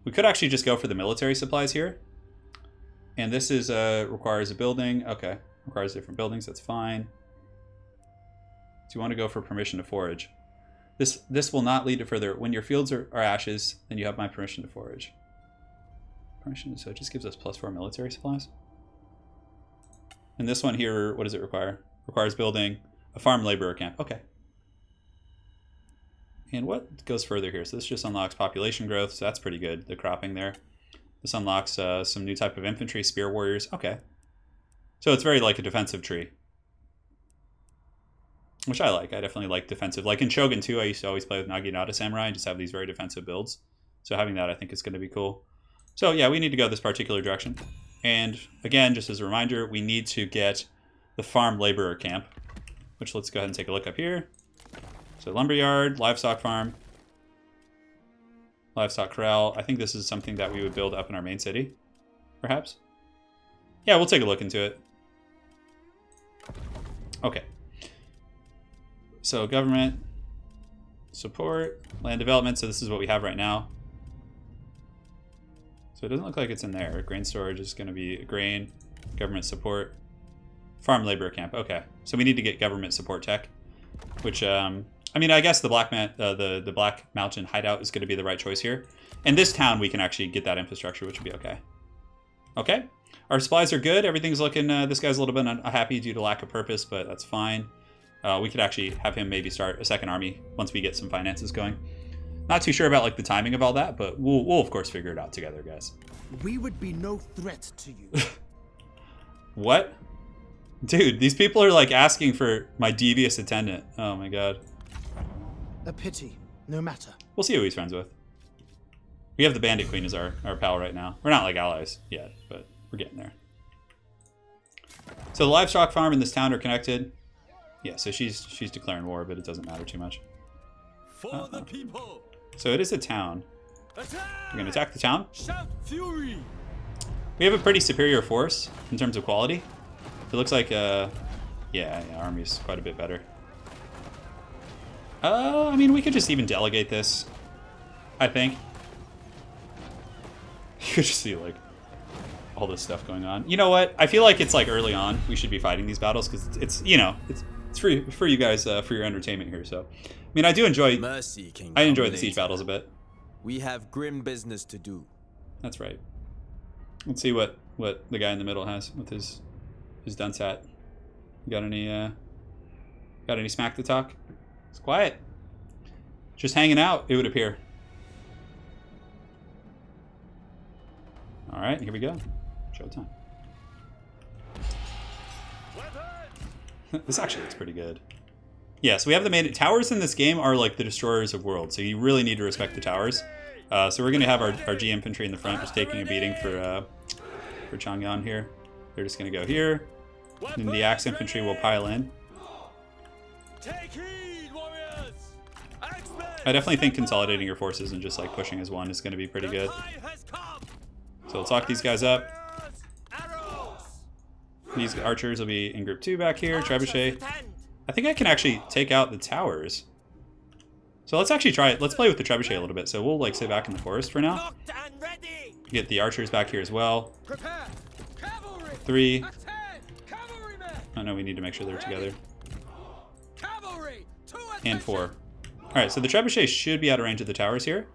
We could actually just go for the military supplies here. And this is requires a building. Okay, requires different buildings. That's fine. Do you want to go for permission to forage? This will not lead to further. When your fields are ashes, then you have my permission to forage. Permission, so it just gives us +4 military supplies. And this one here, what does it require? Requires building a farm laborer camp. Okay. And what goes further here? So this just unlocks population growth, so that's pretty good, the cropping there. This unlocks some new type of infantry, spear warriors. Okay. So it's very like a defensive tree. Which I like. I definitely like defensive. Like in Shogun 2, I used to always play with Naginata Samurai and just have these very defensive builds. So having that I think is going to be cool. So yeah, we need to go this particular direction. And again, just as a reminder, we need to get the farm laborer camp, which let's go ahead and take a look up here. So Lumberyard, livestock farm, livestock corral. I think this is something that we would build up in our main city, perhaps. Yeah, we'll take a look into it. Okay. So government, support, land development. So this is what we have right now. So it doesn't look like it's in there. Grain storage is going to be grain, government support, farm labor camp. Okay, so we need to get government support tech, which I mean, I guess the the Black Mountain hideout is going to be the right choice here. And this town, we can actually get that infrastructure, which would be okay. Okay, our supplies are good. Everything's looking. This guy's a little bit unhappy due to lack of purpose, but that's fine. We could actually have him maybe start a second army once we get some finances going. Not too sure about like the timing of all that, but we'll of course figure it out together, guys. We would be no threat to you. What? Dude, these people are like asking for my devious attendant. Oh my god. A pity, no matter. We'll see who he's friends with. We have the Bandit Queen as our pal right now. We're not like allies yet, but we're getting there. So the livestock farm and this town are connected. Yeah, so she's declaring war, but it doesn't matter too much. For the people. So it is a town. Attack! We're gonna attack the town. Shout fury. We have a pretty superior force in terms of quality. It looks like yeah, army's quite a bit better. I mean, we could just even delegate this, I think. You could just see like all this stuff going on. You know what? I feel like it's like early on we should be fighting these battles because it's you know it's for you guys for your entertainment here. So I mean, I do enjoy. Mercy can I enjoy come the siege later. battles a bit. We have grim business to do. That's right. Let's see what the guy in the middle has with his dunce hat. Got any smack to talk? It's quiet. Just hanging out, it would appear. All right, here we go. Showtime. This actually looks pretty good. Yeah, so we have the main towers in this game are like the destroyers of worlds, so you really need to respect the towers. So we're gonna have our G infantry in the front, just taking a beating for Chang'an here. They're just gonna go here, and the axe infantry will pile in. Take heed, warriors. I definitely think consolidating your forces and just like pushing as one is gonna be pretty good. So let's lock these guys up. These archers will be in group 2 back here. Trebuchet. I think I can actually take out the towers. So let's actually try it. Let's play with the trebuchet a little bit. So we'll like sit back in the forest for now. Get the archers back here as well. 3. Oh no, we need to make sure they're together. And 4. Alright, so the trebuchet should be out of range of the towers here.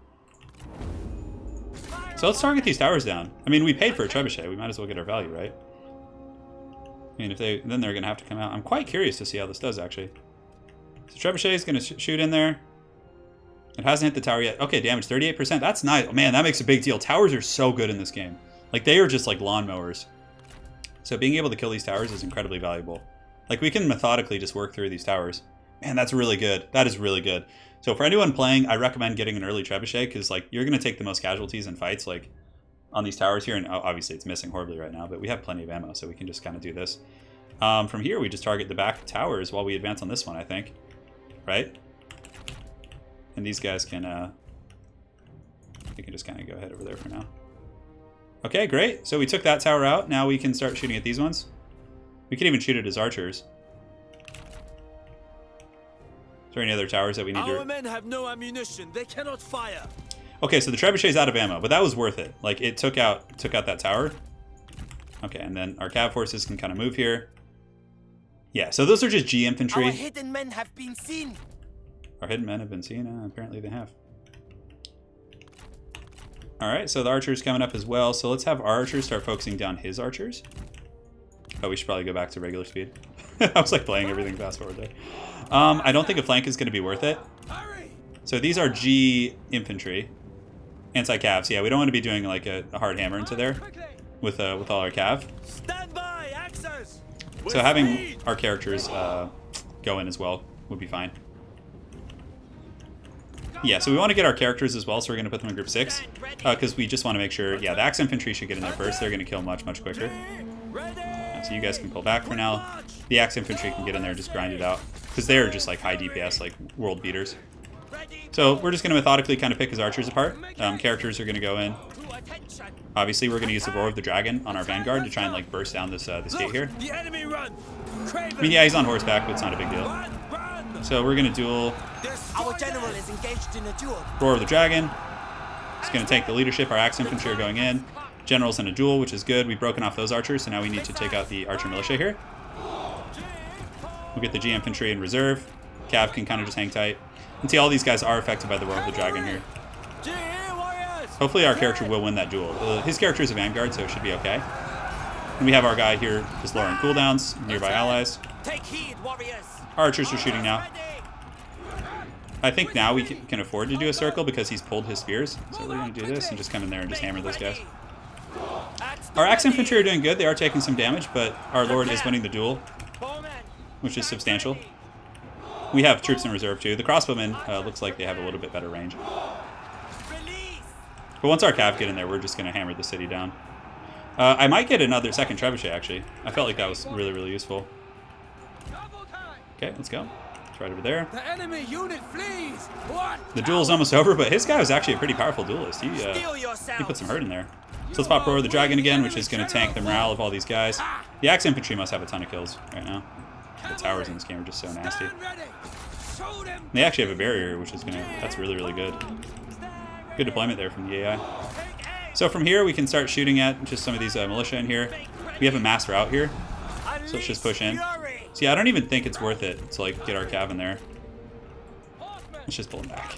So let's target these towers down. I mean, we paid for a trebuchet. We might as well get our value, right? I mean, then they're going to have to come out. I'm quite curious to see how this does, actually. So trebuchet is going to shoot in there. It hasn't hit the tower yet. Okay, damage 38%. That's nice. Oh, man, that makes a big deal. Towers are so good in this game. Like, they are just like lawnmowers. So being able to kill these towers is incredibly valuable. Like, we can methodically just work through these towers. Man, that's really good. That is really good. So for anyone playing, I recommend getting an early trebuchet because, like, you're going to take the most casualties in fights, like, on these towers here. And obviously, it's missing horribly right now, but we have plenty of ammo, so we can just kind of do this. From here, we just target the back towers while we advance on this one, I think. Right? And these guys can, they can just kind of go ahead over there for now. Okay, great. So we took that tower out. Now we can start shooting at these ones. We can even shoot it as archers. there any other towers that we need Our to... men have no ammunition. They cannot fire. Okay, so the trebuchet's out of ammo, but that was worth it. Like, it took out that tower. Okay, and then our cav forces can kind of move here. Yeah, so those are just G infantry. Our hidden men have been seen. Our hidden men have been seen? Apparently they have. Alright, so the archer's coming up as well. So let's have our archers start focusing down his archers. Oh, we should probably go back to regular speed. I was like playing everything fast forward there. I don't think a flank is going to be worth it. So these are G infantry. Anti-cavs. Yeah, we don't want to be doing like a hard hammer into there with all our cav. Stand by, axes. So having our characters go in as well would be fine. Yeah, so we want to get our characters as well, so we're going to put them in group 6. Because we just want to make sure, yeah, the axe infantry should get in there first. They're going to kill much, much quicker. So you guys can pull back for now. The axe infantry can get in there and just grind it out. Because they're just like high DPS, like world beaters. So we're just going to methodically kind of pick his archers apart. Characters are going to go in. Obviously, we're going to use the Roar of the Dragon on our Vanguard to try and like burst down this gate here. The enemy run. I mean, yeah, he's on horseback, but it's not a big deal. So we're going to duel Our general is engaged in a duel. Roar of the Dragon. It's going to take the leadership. Our axe infantry are going in. General's in a duel, which is good. We've broken off those archers, so now we need to take out the archer militia here. We'll get the G infantry in reserve. Cav can kind of just hang tight. And see, all these guys are affected by the Roar of the Dragon here. Hopefully our character will win that duel. His character is a Vanguard, so it should be okay. And we have our guy here just lowering cooldowns, nearby allies. Take heed, warriors. Our archers are shooting now. I think now we can afford to do a circle because he's pulled his spears. So we're going to do this and just come in there and just hammer those guys. Our axe infantry are doing good. They are taking some damage, but our lord is winning the duel, which is substantial. We have troops in reserve too. The crossbowmen looks like they have a little bit better range. But once our cav get in there, we're just going to hammer the city down. I might get another second trebuchet, actually. I felt like that was really, really useful. Okay, let's go. It's right over there. The enemy unit flees. What? The duel's almost over, but his guy was actually a pretty powerful duelist. He put some hurt in there. So let's pop Roar of the Dragon again, which is going to tank the morale of all these guys. The axe infantry must have a ton of kills right now. The towers in this game are just so nasty. And they actually have a barrier, which is that's really, really good. Good deployment there from the AI. So from here, we can start shooting at just some of these militia in here. We have a mass route here, so let's just push in. So yeah, I don't even think it's worth it to like get our cav in there. Let's just pull them back.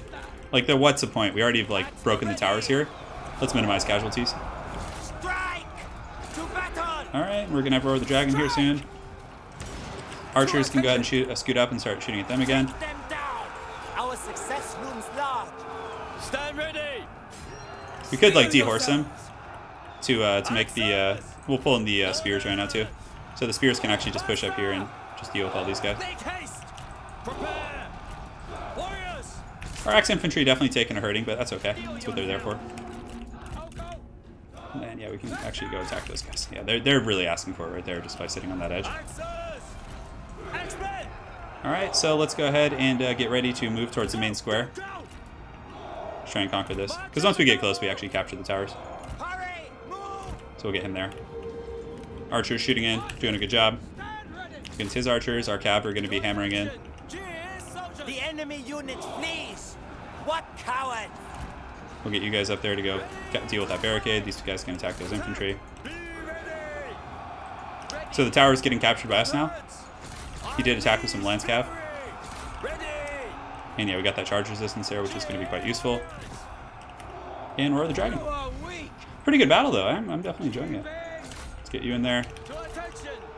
Like, what's the point? We already have like broken the towers here. Let's minimize casualties. All right, we're gonna have Roar of the Dragon here soon. Archers can go ahead and scoot up and start shooting at them again. Our success looms large. Stand ready. We could like dehorse them to make the. We'll pull in the spears right now too, so the spears can actually just push up here and just deal with all these guys. Make haste. Prepare. Warriors. Our axe infantry definitely taking a hurting, but that's okay. That's what they're there for. And yeah, we can actually go attack those guys. Yeah, they're really asking for it right there, just by sitting on that edge. All right, so let's go ahead and get ready to move towards the main square. Let's try and conquer this, because once we get close, we actually capture the towers. So we'll get him there. Archers shooting in, doing a good job. Against his archers, our cav are going to be hammering in. The enemy unit flees. What coward! We'll get you guys up there to go deal with that barricade. These guys can attack those infantry. So the tower is getting captured by us now. He did attack with some lance cav. And yeah, we got that charge resistance there, which is going to be quite useful. And Roar of the Dragon. Pretty good battle though. I'm definitely enjoying it. Let's get you in there.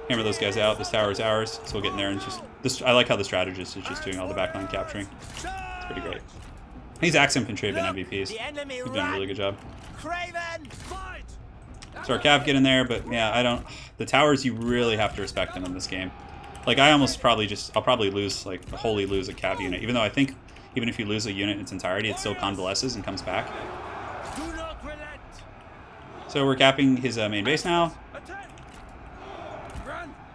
Hammer those guys out. This tower is ours, so we'll get in there and just. I like how the strategist is just doing all the backline capturing. It's pretty great. These axe infantry have been MVPs. They've done a really good job. So our cav get in there, but yeah, the towers, you really have to respect them in this game. Like, I'll probably lose, like, wholly lose a cav unit, even though I think even if you lose a unit in its entirety, it still convalesces and comes back. So we're capping his main base now.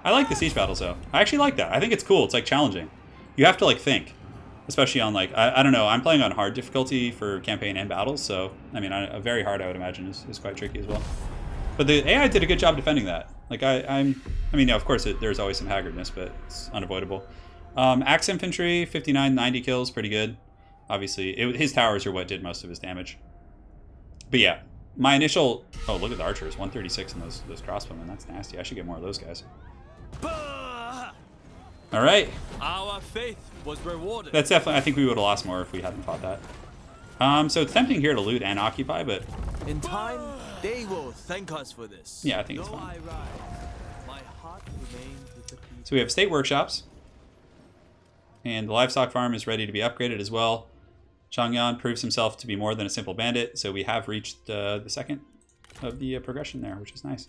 I like the siege battles though. I actually like that. I think it's cool. It's like challenging. You have to like think. Especially on like, I don't know, I'm playing on hard difficulty for campaign and battles, so, I mean, a very hard I would imagine is quite tricky as well. But the AI did a good job defending that. Like, I mean, yeah, of course, there's always some haggardness, but it's unavoidable. Axe infantry, 59, 90 kills, pretty good. Obviously, his towers are what did most of his damage. But yeah, my initial... Oh, look at the archers. 136 in those crossbowmen. That's nasty. I should get more of those guys. All right. Our faith was rewarded. That's definitely... I think we would have lost more if we hadn't fought that. So it's tempting here to loot and occupy, but... In time, they will thank us for this. Yeah, I think it's Though fine. I rise, my heart remains with the people. So we have state workshops. And the livestock farm is ready to be upgraded as well. Zhang proves himself to be more than a simple bandit, so we have reached the second of the progression there, which is nice.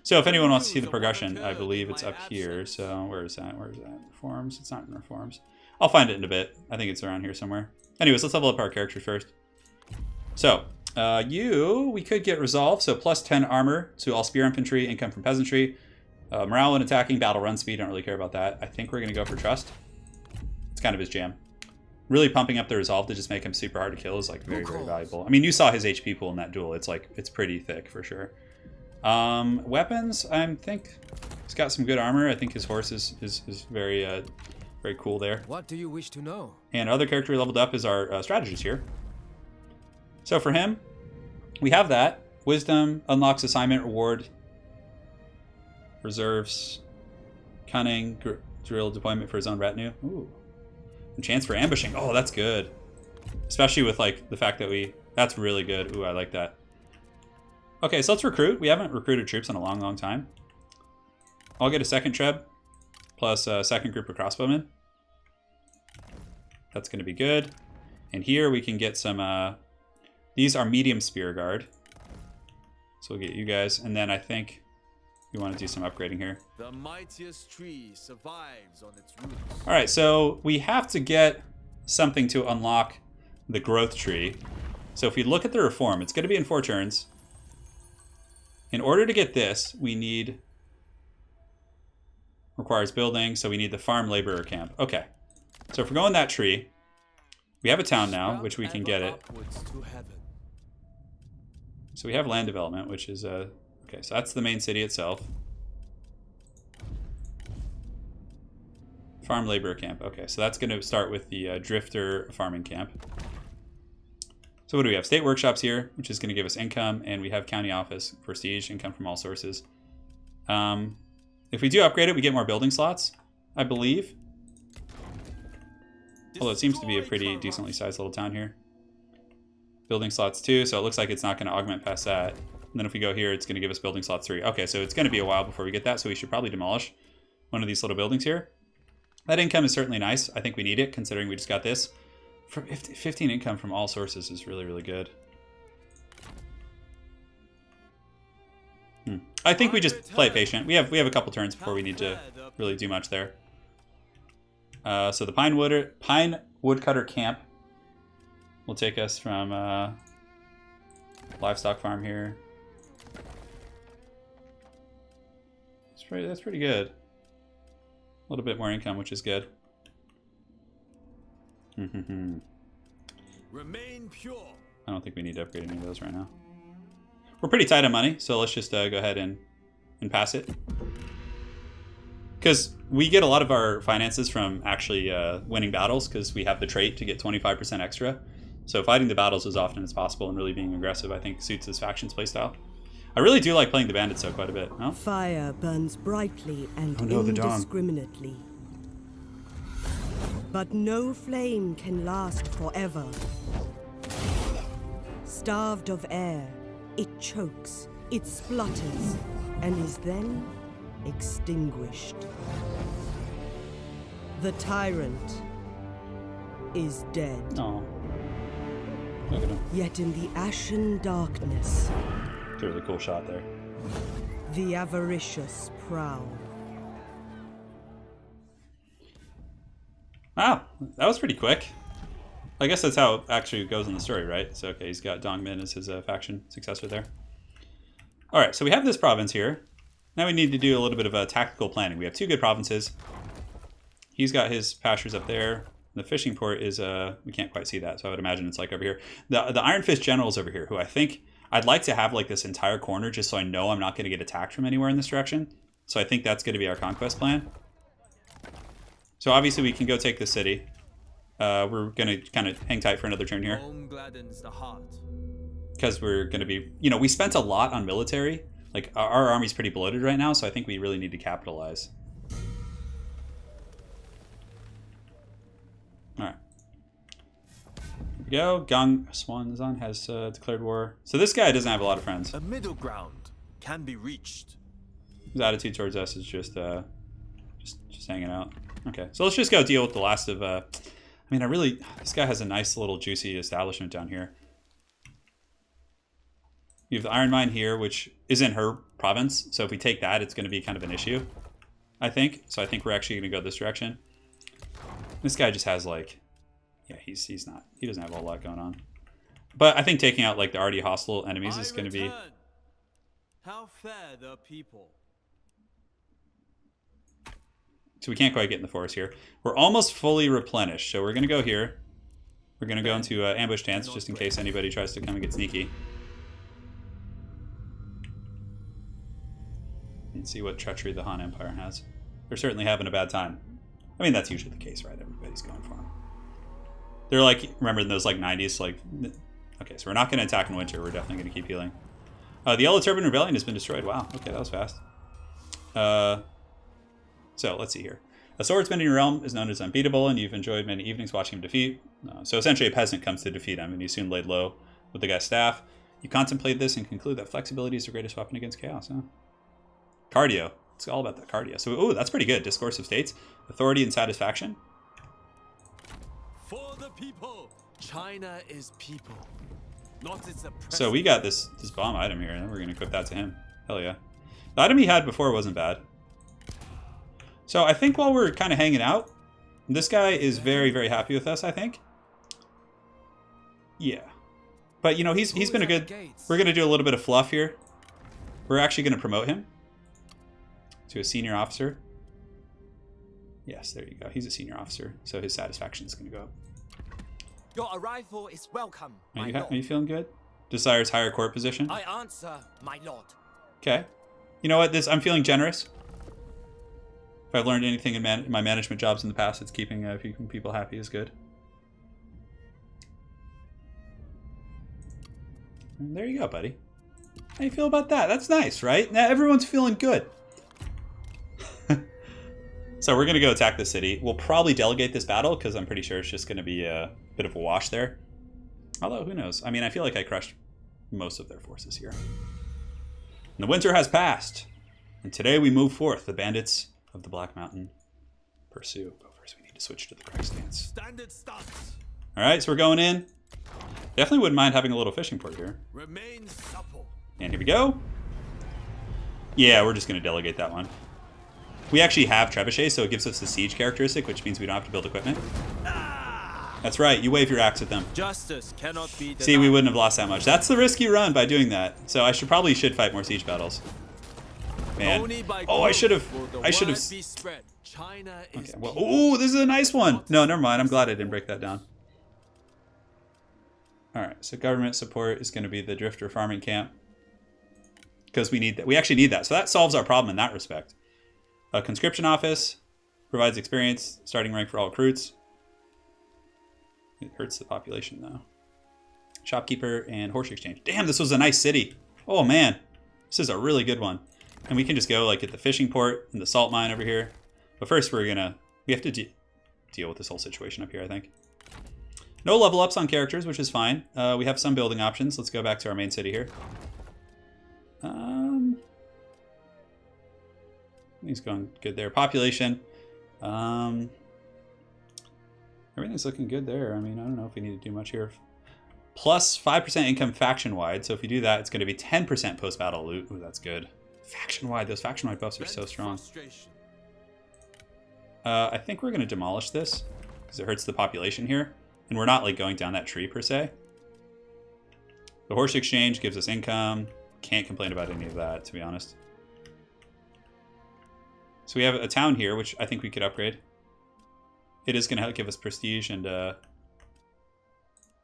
So if anyone wants to see the progression, I believe it's up here. So where is that? Where is that? Reforms? It's not in Reforms. I'll find it in a bit. I think it's around here somewhere. Anyways, let's level up our characters first. So we could get Resolve, so plus 10 armor to all spear infantry, income from peasantry. Morale and attacking, battle run speed, don't really care about that. I think we're going to go for Trust. It's kind of his jam. Really pumping up the Resolve to just make him super hard to kill is like very, very valuable. I mean, you saw his HP pool in that duel. It's like, it's pretty thick for sure. Weapons, I think he's got some good armor. I think his horse is very, very cool there. What do you wish to know? And our other character we leveled up is our strategist here. So for him, we have that. Wisdom, unlocks assignment, reward, reserves, cunning, drill deployment for his own retinue. Ooh. And chance for ambushing. Oh, that's good. Especially with like the fact that that's really good. Ooh, I like that. Okay, so let's recruit. We haven't recruited troops in a long, long time. I'll get a second treb plus a second group of crossbowmen. That's going to be good. And here we can get some, these are medium spear guard. So we'll get you guys. And then I think we want to do some upgrading here. The mightiest tree survives on its roots. All right, so we have to get something to unlock the growth tree. So if we look at the reform, it's going to be in 4 turns. In order to get this, we need... Requires building, so we need the farm laborer camp. Okay. So if we're going that tree, we have a town now, which we can get it. So we have land development, which is okay, so that's the main city itself. Farm laborer camp. Okay, so that's going to start with the drifter farming camp. So what do we have? State workshops here, which is going to give us income, and we have county office, prestige, income from all sources. If we do upgrade it, we get more building slots, I believe. Although it seems to be a pretty decently sized little town here. Building slots 2, so it looks like it's not going to augment past that. And then if we go here, it's going to give us building slots 3. Okay, so it's going to be a while before we get that, so we should probably demolish one of these little buildings here. That income is certainly nice. I think we need it, considering we just got this. 15 income from all sources is really, really good. I think we just play patient. We have a couple turns before we need to really do much there. So the pine woodcutter camp will take us from livestock farm here. That's pretty good. A little bit more income, which is good. Remain pure. I don't think we need to upgrade any of those right now. We're pretty tight on money, so let's just go ahead and pass it. Because we get a lot of our finances from actually winning battles, because we have the trait to get 25% extra. So fighting the battles as often as possible and really being aggressive, I think, suits this faction's playstyle. I really do like playing the bandits, though, quite a bit. No? Fire burns brightly and the dawn. indiscriminately. But no flame can last forever. Starved of air, it chokes, it splutters, and is then extinguished. The tyrant is dead. Oh. Look at him. Yet in the ashen darkness, It's a really cool shot there. the avaricious prowl. Wow, that was pretty quick. I guess that's how it actually goes in the story, right? So, okay, he's got Dongmin as his faction successor there. All right, so we have this province here. Now we need to do a little bit of tactical planning. We have 2 good provinces. He's got his pastures up there. The fishing port is, we can't quite see that, so I would imagine it's like over here. The Iron Fist General's over here, who I think I'd like to have like this entire corner just so I know I'm not going to get attacked from anywhere in this direction. So I think that's going to be our conquest plan. So obviously we can go take the city. We're going to kind of hang tight for another turn here. Home gladdens the heart. Because we're going to be... You know, we spent a lot on military. Like, our army's pretty bloated right now, so I think we really need to capitalize. Alright. Here we go. Gang Swanzan has declared war. So this guy doesn't have a lot of friends. A middle ground can be reached. His attitude towards us is just hanging out. Okay, so let's just go deal with the last of... I mean, this guy has a nice little juicy establishment down here. You have the iron mine here, which is in her province. So if we take that, it's going to be kind of an issue, I think. So I think we're actually going to go this direction. This guy just has like... Yeah, he doesn't have a whole lot going on. But I think taking out like the already hostile enemies is going to be... How fair the people. So we can't quite get in the forest here. We're almost fully replenished. So we're going to go here. We're going to go into ambush stance just in case anybody tries to come and get sneaky. And see what treachery the Han Empire has. They're certainly having a bad time. I mean, that's usually the case, right? Everybody's going for them. They're like, remember in those like 90s, like... Okay, so we're not going to attack in winter. We're definitely going to keep healing. The Yellow Turban Rebellion has been destroyed. Wow, okay, that was fast. So, let's see here. A swordsman in your realm is known as unbeatable, and you've enjoyed many evenings watching him defeat. So essentially a peasant comes to defeat him, and he's soon laid low with the guy's staff. You contemplate this and conclude that flexibility is the greatest weapon against chaos, huh? Cardio. It's all about that cardio. So, ooh, that's pretty good. Discourse of States. Authority and satisfaction. For the people. China is people. Not its oppressor. So we got this bomb item here, and we're going to equip that to him. Hell yeah. The item he had before wasn't bad. So I think while we're kind of hanging out, this guy is very, very happy with us, I think. Yeah. But, you know, he's been a good... We're going to do a little bit of fluff here. We're actually going to promote him to a senior officer. Yes, there you go. He's a senior officer, so his satisfaction is going to go up. Your arrival is welcome, Are my you lord. feeling good? Desires higher court position. I answer, my lord. Okay. You know what? I'm feeling generous. If I've learned anything in my management jobs in the past, it's keeping people happy is good. And there you go, buddy. How do you feel about that? That's nice, right? Now everyone's feeling good. So we're going to go attack the city. We'll probably delegate this battle because I'm pretty sure it's just going to be a bit of a wash there. Although, who knows? I mean, I feel like I crushed most of their forces here. And the winter has passed. And today we move forth, the bandits of the Black Mountain pursue. But first we need to switch to the Christ stance. Standard starts. Alright, so we're going in. Definitely wouldn't mind having a little fishing port here. Remain supple. And here we go. Yeah, we're just going to delegate that one. We actually have trebuchets, so it gives us the siege characteristic, which means we don't have to build equipment. That's right, you wave your axe at them. Justice cannot be denied. See, we wouldn't have lost that much. That's the risk you run by doing that. So I probably should fight more siege battles. Man. Oh, I should have. China is Okay, well, ooh, this is a nice one. No, never mind. I'm glad I didn't break that down. All right, so government support is going to be the drifter farming camp because we need that. We actually need that. So that solves our problem in that respect. A conscription office provides experience, starting rank for all recruits. It hurts the population though. Shopkeeper and horse exchange. Damn, this was a nice city. Oh man, this is a really good one. And we can just go like at the fishing port and the salt mine over here. But first we have to deal with this whole situation up here, I think. No level ups on characters, which is fine. We have some building options. Let's go back to our main city here. Everything's going good there. Population. Everything's looking good there. I mean, I don't know if we need to do much here. Plus 5% income faction-wide. So if you do that, it's going to be 10% post-battle loot. Ooh, that's good. Faction-wide. Those faction-wide buffs are so strong. I think we're going to demolish this because it hurts the population here. And we're not like going down that tree per se. The horse exchange gives us income. Can't complain about any of that, to be honest. So we have a town here, which I think we could upgrade. It is going to give us prestige and...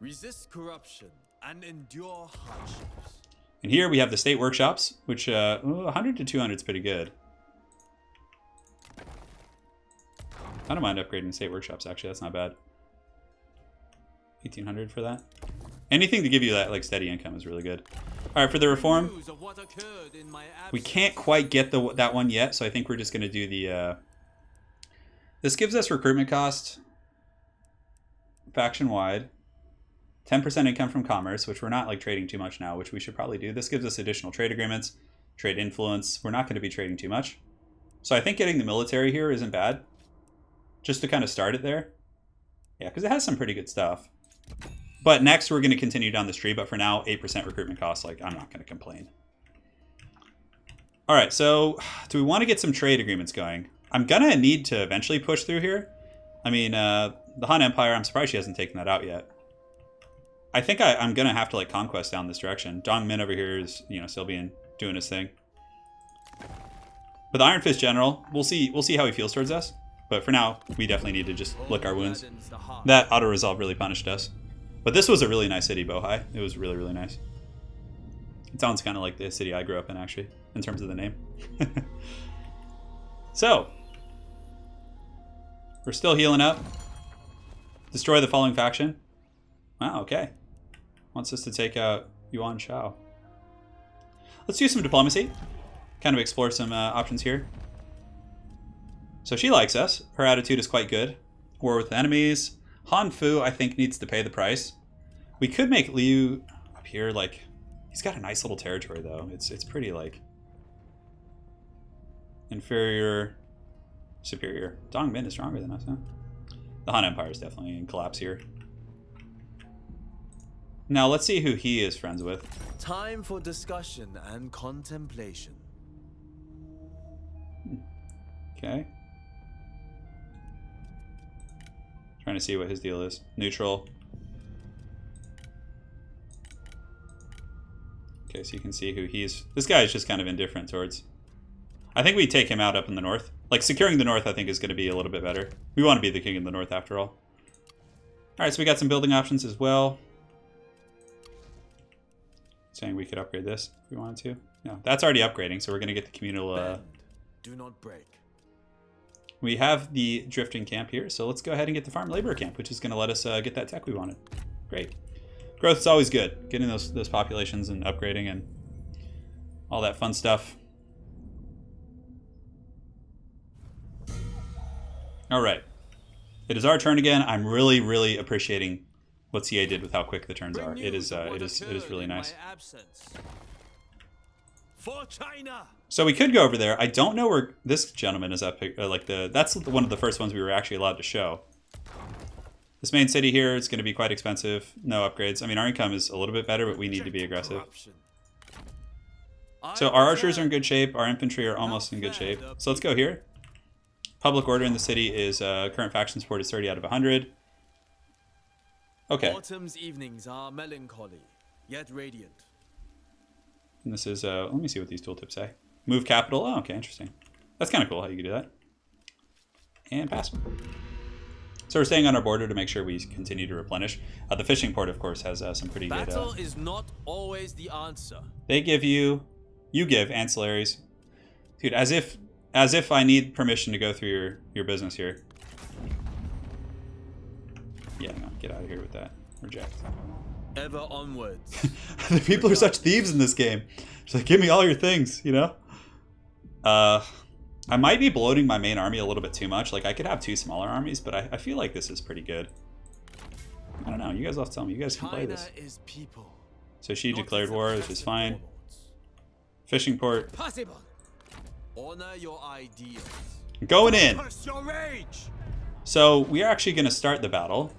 resist corruption and endure hardships. And here we have the state workshops, which 100 to 200 is pretty good. I don't mind upgrading state workshops, actually. That's not bad. 1,800 for that. Anything to give you that like steady income is really good. All right, for the reform, News of what occurred in my we absence. can't quite get that one yet, so I think we're just going to do the... This gives us recruitment cost, faction-wide, 10% income from commerce, which we're not like trading too much now, which we should probably do. This gives us additional trade agreements, trade influence. We're not going to be trading too much. So I think getting the military here isn't bad, just to kind of start it there. Yeah, because it has some pretty good stuff. But next we're going to continue down this tree, but for now, 8% recruitment costs, like I'm not going to complain. All right, so do we want to get some trade agreements going? I'm going to need to eventually push through here. I mean, the Han Empire, I'm surprised she hasn't taken that out yet. I think I'm going to have to like conquest down this direction. Dongmin over here is, you know, still doing his thing. But the Iron Fist General, we'll see how he feels towards us. But for now, we definitely need to just lick our wounds. That auto-resolve really punished us. But this was a really nice city, Bohai. It was really, really nice. It sounds kind of like the city I grew up in, actually, in terms of the name. So, we're still healing up. Destroy the following faction. Wow, okay. Wants us to take out Yuan Shao. Let's do some diplomacy. Kind of explore some options here. So she likes us. Her attitude is quite good. War with enemies. Han Fu, I think, needs to pay the price. We could make Liu up here, like... He's got a nice little territory, though. It's pretty, like... inferior, superior. Dongmin is stronger than us, huh? The Han Empire is definitely in collapse here. Now, let's see who he is friends with. Time for discussion and contemplation. Okay. Trying to see what his deal is. Neutral. Okay, so you can see who he's... This guy is just kind of indifferent towards... I think we take him out up in the north. Like, securing the north, I think, is going to be a little bit better. We want to be the king of the north, after all. Alright, so we got some building options as well. Saying we could upgrade this if we wanted to. No, that's already upgrading, so we're going to get the communal... Bend. Do not break. We have the drifting camp here, so let's go ahead and get the farm labor camp, which is going to let us get that tech we wanted. Great. Growth is always good. Getting those populations and upgrading and all that fun stuff. All right. It is our turn again. I'm really, really appreciating what CA did with how quick the turns are. It is really nice. For China. So we could go over there. I don't know where this gentleman is up. That's one of the first ones we were actually allowed to show. This main city here is going to be quite expensive. No upgrades. I mean, our income is a little bit better, but we need to be aggressive. So our archers are in good shape. Our infantry are almost in good shape. So let's go here. Public order in the city is current faction support is 30 out of 100. Okay. Autumn's evenings are melancholy, yet radiant. And this is, let me see what these tooltips say. Move capital. Oh, okay, interesting. That's kind of cool how you can do that. And pass. So we're staying on our border to make sure we continue to replenish. The fishing port, of course, has some pretty good... Battle is not always the answer. They give you give ancillaries. Dude, as if I need permission to go through your business here. Yeah, no, get out of here with that. Reject. Ever onwards. The people are such thieves in this game. It's like, give me all your things, you know? I might be bloating my main army a little bit too much. Like, I could have two smaller armies, but I feel like this is pretty good. I don't know. You guys will have to tell me. You guys can play this. China is people. So she declared war, which is fine. Fishing port. Possible. Honor your ideals. Going in. Curse your rage. So we are actually going to start the battle.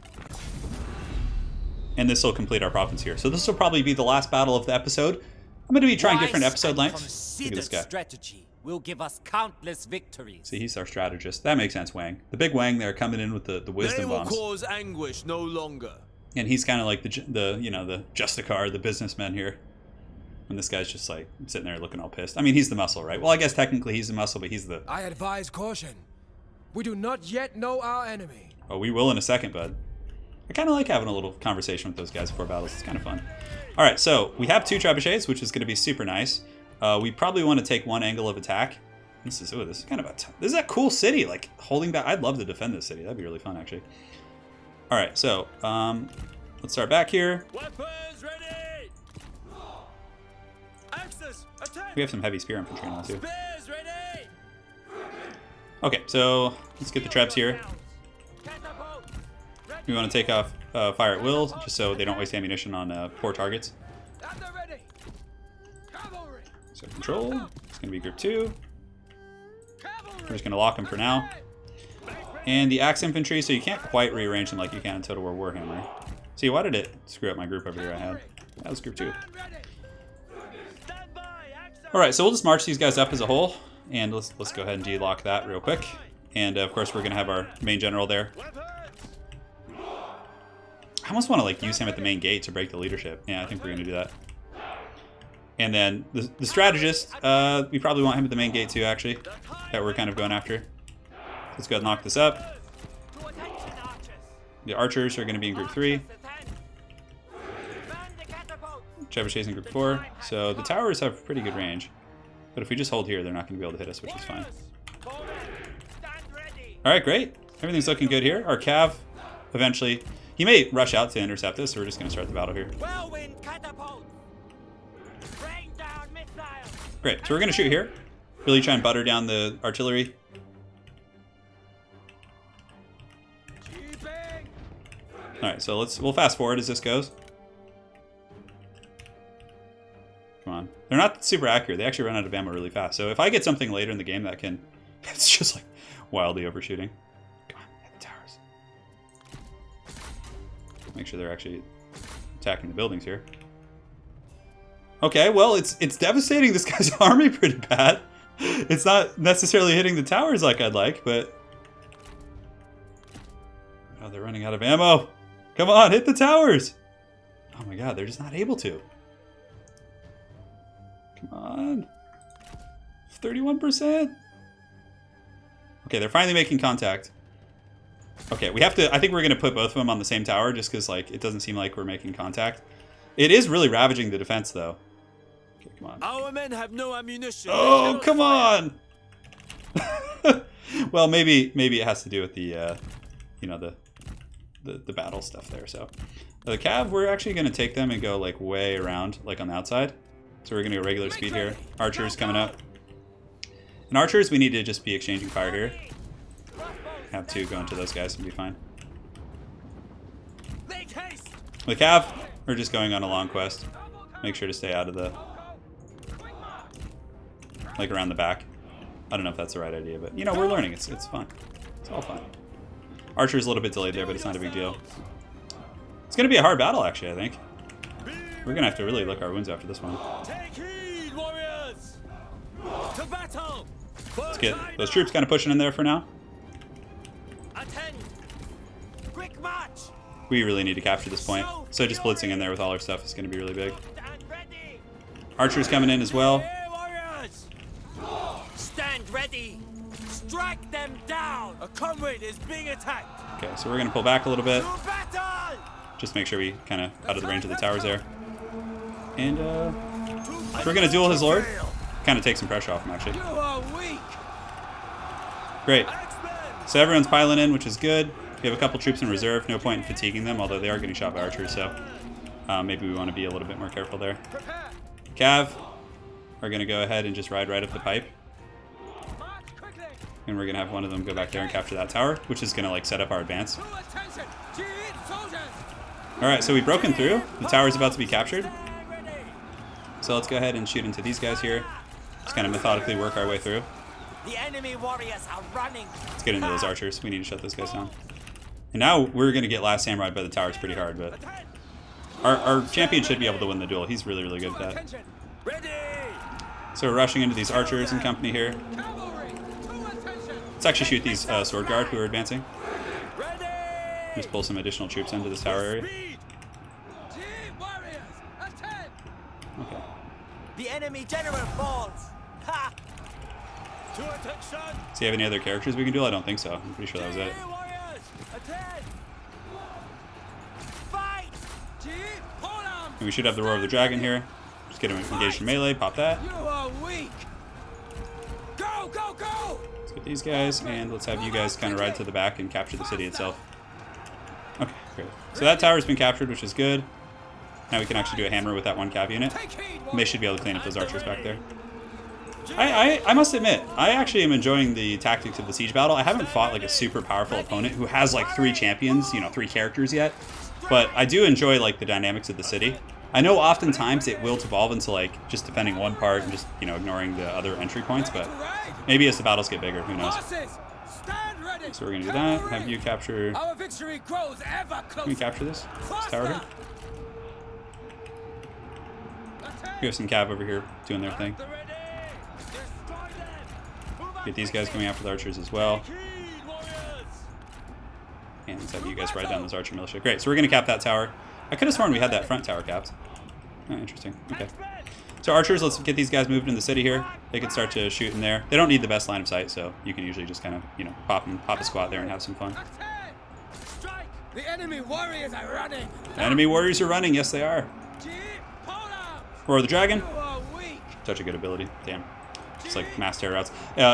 And this will complete our province here. So this will probably be the last battle of the episode. I'm going to be trying different episode lengths. Look at this guy. Strategy will give us countless victories. See, he's our strategist. That makes sense, Wang. The big Wang there coming in with the wisdom They will bombs. cause anguish no longer. And he's kind of like the Justicar, the businessman here. And this guy's just like sitting there looking all pissed. I mean, he's the muscle, right? Well, I guess technically he's the muscle, but he's the... I advise caution. We do not yet know our enemy. Oh, we will in a second, bud. I kind of like having a little conversation with those guys before battles. It's kind of fun. All right, so we have 2 trebuchets, which is going to be super nice. We probably want to take one angle of attack. This is kind of this is a cool city. Like holding back. I'd love to defend this city. That'd be really fun, actually. All right, so let's start back here. Weapons ready. Axis, attack. We have some heavy spear infantry now too. Spears ready. Okay, so let's get the trebs here. Catapult. Ready. We want to take off fire at will, just so they don't waste ammunition on poor targets. Thunder ready. Cavalry. So control. It's going to be group 2. Cavalry. We're just going to lock them for now. And the axe infantry, so you can't quite rearrange them like you can in Total War Warhammer. See, why did it screw up my group over here I had? That was group 2. Stand by. Axis. All right, so we'll just march these guys up as a whole, and let's go ahead and de-lock that real quick. And of course, we're going to have our main general there. Weapons. I almost want to like use him at the main gate to break the leadership. Yeah, I think we're going to do that. And then the strategist, we probably want him at the main gate too, actually, that we're kind of going after. Let's go ahead and knock this up. To attention, archers. The archers are going to be in group 3. Attend. Man the catapult. Trebuchets in group 4. So the towers have pretty good range. But if we just hold here, they're not going to be able to hit us, which is fine. Forward. Stand ready. All right, great. Everything's looking good here. Our cav, eventually, he may rush out to intercept us, so we're just going to start the battle here. Whirlwind catapult. Rain down missiles. Great. So we're going to shoot here. Really try and butter down the artillery. All right, so we'll fast forward as this goes. Come on. They're not super accurate. They actually run out of ammo really fast. So if I get something later in the game that can... It's just like wildly overshooting. Come on, hit the towers. Make sure they're actually attacking the buildings here. Okay, well, it's devastating this guy's army pretty bad. It's not necessarily hitting the towers like I'd like, but... Oh, they're running out of ammo. Come on, hit the towers! Oh my god, they're just not able to. Come on. 31%. Okay, they're finally making contact. Okay, we have to... I think we're going to put both of them on the same tower just because, like, it doesn't seem like we're making contact. It is really ravaging the defense, though. Okay, come on. Our men have no ammunition. Oh, come on! Well, maybe it has to do with the, you know, the battle stuff there. So the cav, we're actually going to take them and go like way around, like on the outside. So we're going to go regular speed here. Archers coming up. And archers, we need to just be exchanging fire here. Have 2 go into those guys and be fine. Make haste. The cav, we're just going on a long quest. Make sure to stay out of the, like around the back. I don't know if that's the right idea, but you know, we're learning. It's fun. It's all fun. Archer's a little bit delayed there, but it's not a big deal. It's going to be a hard battle, actually, I think. We're going to have to really lick our wounds after this one. Take heed, warriors. To battle. Let's get those troops kind of pushing in there for now. Attend. Quick march. We really need to capture this point. So just blitzing in there with all our stuff is going to be really big. Stand ready. Archers coming in as well. Here, warriors. Stand ready. Strike them down. A comrade is being attacked. Okay, so we're going to pull back a little bit. To battle. Just make sure we kind of out of the range of the towers there. And so we're going to duel his lord. Kind of take some pressure off him, actually. You are weak. Great. Axemen. So everyone's piling in, which is good. We have a couple troops in reserve. No point in fatiguing them, although they are getting shot by archers, so maybe we want to be a little bit more careful there. Cav are going to go ahead and just ride right up the pipe. And we're going to have one of them go back there and capture that tower, which is going to like set up our advance. Alright, so we've broken through. The tower is about to be captured. So let's go ahead and shoot into these guys here. Just kind of methodically work our way through. The enemy warriors are running. Let's get into those archers. We need to shut those guys down. And now we're going to get last samurai by the towers pretty hard, but our champion should be able to win the duel. He's really, really good at that. Ready. So we're rushing into these archers and company here. Let's actually shoot these sword guard who are advancing. Ready. Just pull some additional troops into this tower area. Okay. The enemy general falls. Ha! To attention. Do you have any other characters we can duel? I don't think so. I'm pretty sure that was it. Warriors, attend. Fight. And we should have the Roar of the Dragon here. Just get him engaged in melee, pop that. You are weak. Go, go, Let's get these guys, and let's have you guys kind of ride to the back and capture the city itself. Okay, great. So that tower's been captured, which is good. Now we can actually do a hammer with that one cav unit. And they should be able to clean up those archers back there. I must admit, I actually am enjoying the tactics of the siege battle. I haven't fought like a super powerful opponent who has like 3 champions, you know, 3 characters yet. But I do enjoy like the dynamics of the city. I know oftentimes it will devolve into like just defending one part and just, you know, ignoring the other entry points, but maybe as the battles get bigger, who knows. So we're gonna do that. Have you capture. Can we capture this tower here? We have some cav over here doing their thing. Get these guys coming after the archers as well. And let's have you guys ride down those archer militia. Great, so we're gonna cap that tower. I could have sworn we had that front tower capped. Oh, interesting. Okay. So archers, let's get these guys moved in the city here. They can start to shoot in there. They don't need the best line of sight, so you can usually just kind of, you know, pop a squat there and have some fun. The enemy warriors are running. The enemy warriors are running. Yes, they are. Roar the dragon. Such a good ability. Damn. Just like mass terror routes.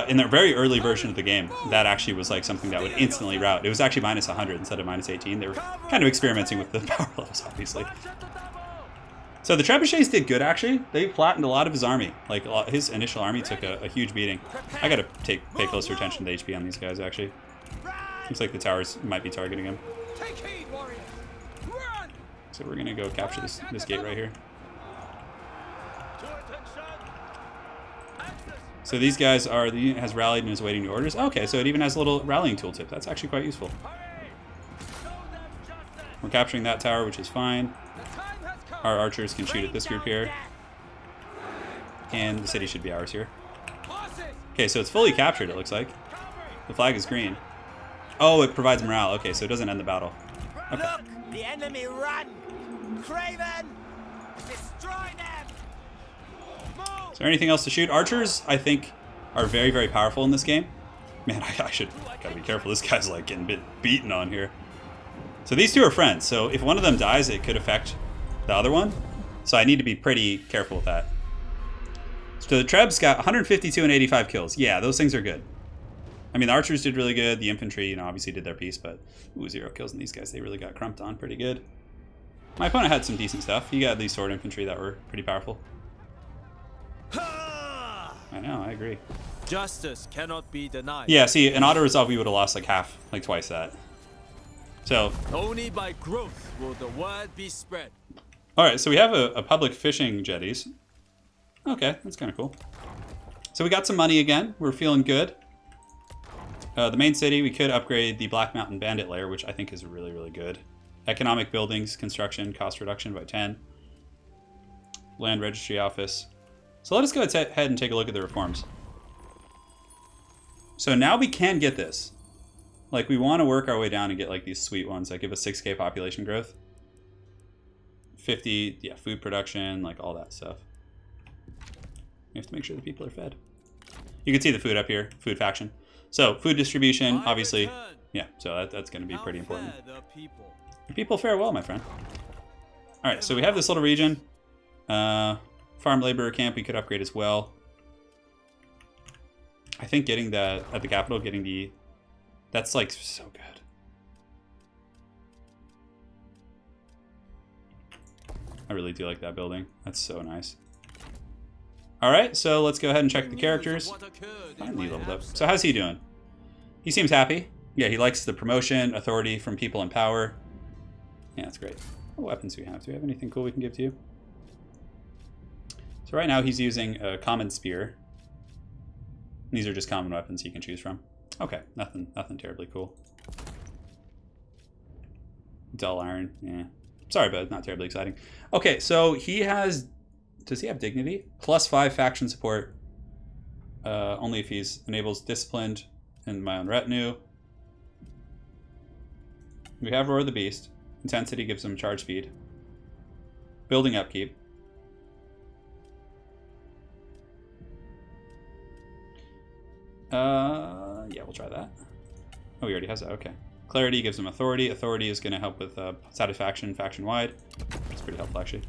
In the very early version of the game, that actually was like something that would instantly route. It was actually minus 100 instead of minus 18. They were kind of experimenting with the power levels, obviously. So the trebuchets did good, actually. They flattened a lot of his army. Like his initial army took a huge beating. I gotta pay closer attention to the HP on these guys, actually. Looks like the towers might be targeting him. So we're gonna go capture this gate right here. So these guys are, the unit has rallied and is waiting new orders. Okay, so it even has a little rallying tooltip. That's actually quite useful. We're capturing that tower, which is fine. Our archers can shoot at this group here. And the city should be ours here. Okay, so it's fully captured, it looks like. The flag is green. Oh, it provides morale. Okay, so it doesn't end the battle. Okay. Look, the enemy run! Craven! Destroy them! Is there anything else to shoot? Archers, I think, are very, very powerful in this game. Man, I should gotta be careful. This guy's like getting a bit beaten on here. So these two are friends. So if one of them dies, it could affect the other one. So I need to be pretty careful with that. So the Trebs got 152 and 85 kills. Yeah, those things are good. I mean, the archers did really good. The infantry, you know, obviously did their piece, but ooh, 0 kills in these guys. They really got crumped on pretty good. My opponent had some decent stuff. He got these sword infantry that were pretty powerful. I know, I agree. Justice cannot be denied. Yeah, see, in auto resolve we would have lost like half, like twice that. So only by growth will the word be spread. all right, so we have a public fishing jetties. Okay, that's kind of cool. So we got some money again. We're feeling good. The main city, we could upgrade the Black Mountain Bandit lair, which I think is really, really good. Economic buildings, construction, cost reduction by 10. Land registry office. So let us go ahead and take a look at the reforms. So now we can get this. Like, we want to work our way down and get like these sweet ones that give us 6K population growth. 50, yeah, food production, like all that stuff. We have to make sure the people are fed. You can see the food up here, food faction. So food distribution, obviously, yeah, so that's going to be pretty important. The people fare well, my friend. All right, so we have this little region. Farm laborer camp we could upgrade as well. I think getting that at the capital, getting the, that's like so good. I really do like that building. That's so nice. All right, so let's go ahead and check the characters. Finally leveled up. So how's he doing? He seems happy. Yeah, he likes the promotion, authority from people in power. Yeah, that's great. What weapons do we have? Do we have anything cool we can give to you? So right now he's using a common spear. These are just common weapons he can choose from. Okay, nothing terribly cool. Dull iron, yeah. Sorry, but not terribly exciting. Okay, so he has, does he have dignity? +5 faction support. Only if he's enables disciplined in my own retinue. We have Roar the Beast. Intensity gives him charge speed. Building upkeep. Yeah, we'll try that. Oh, he already has that, okay. Clarity gives him authority. Authority is going to help with satisfaction faction-wide. It's pretty helpful, actually.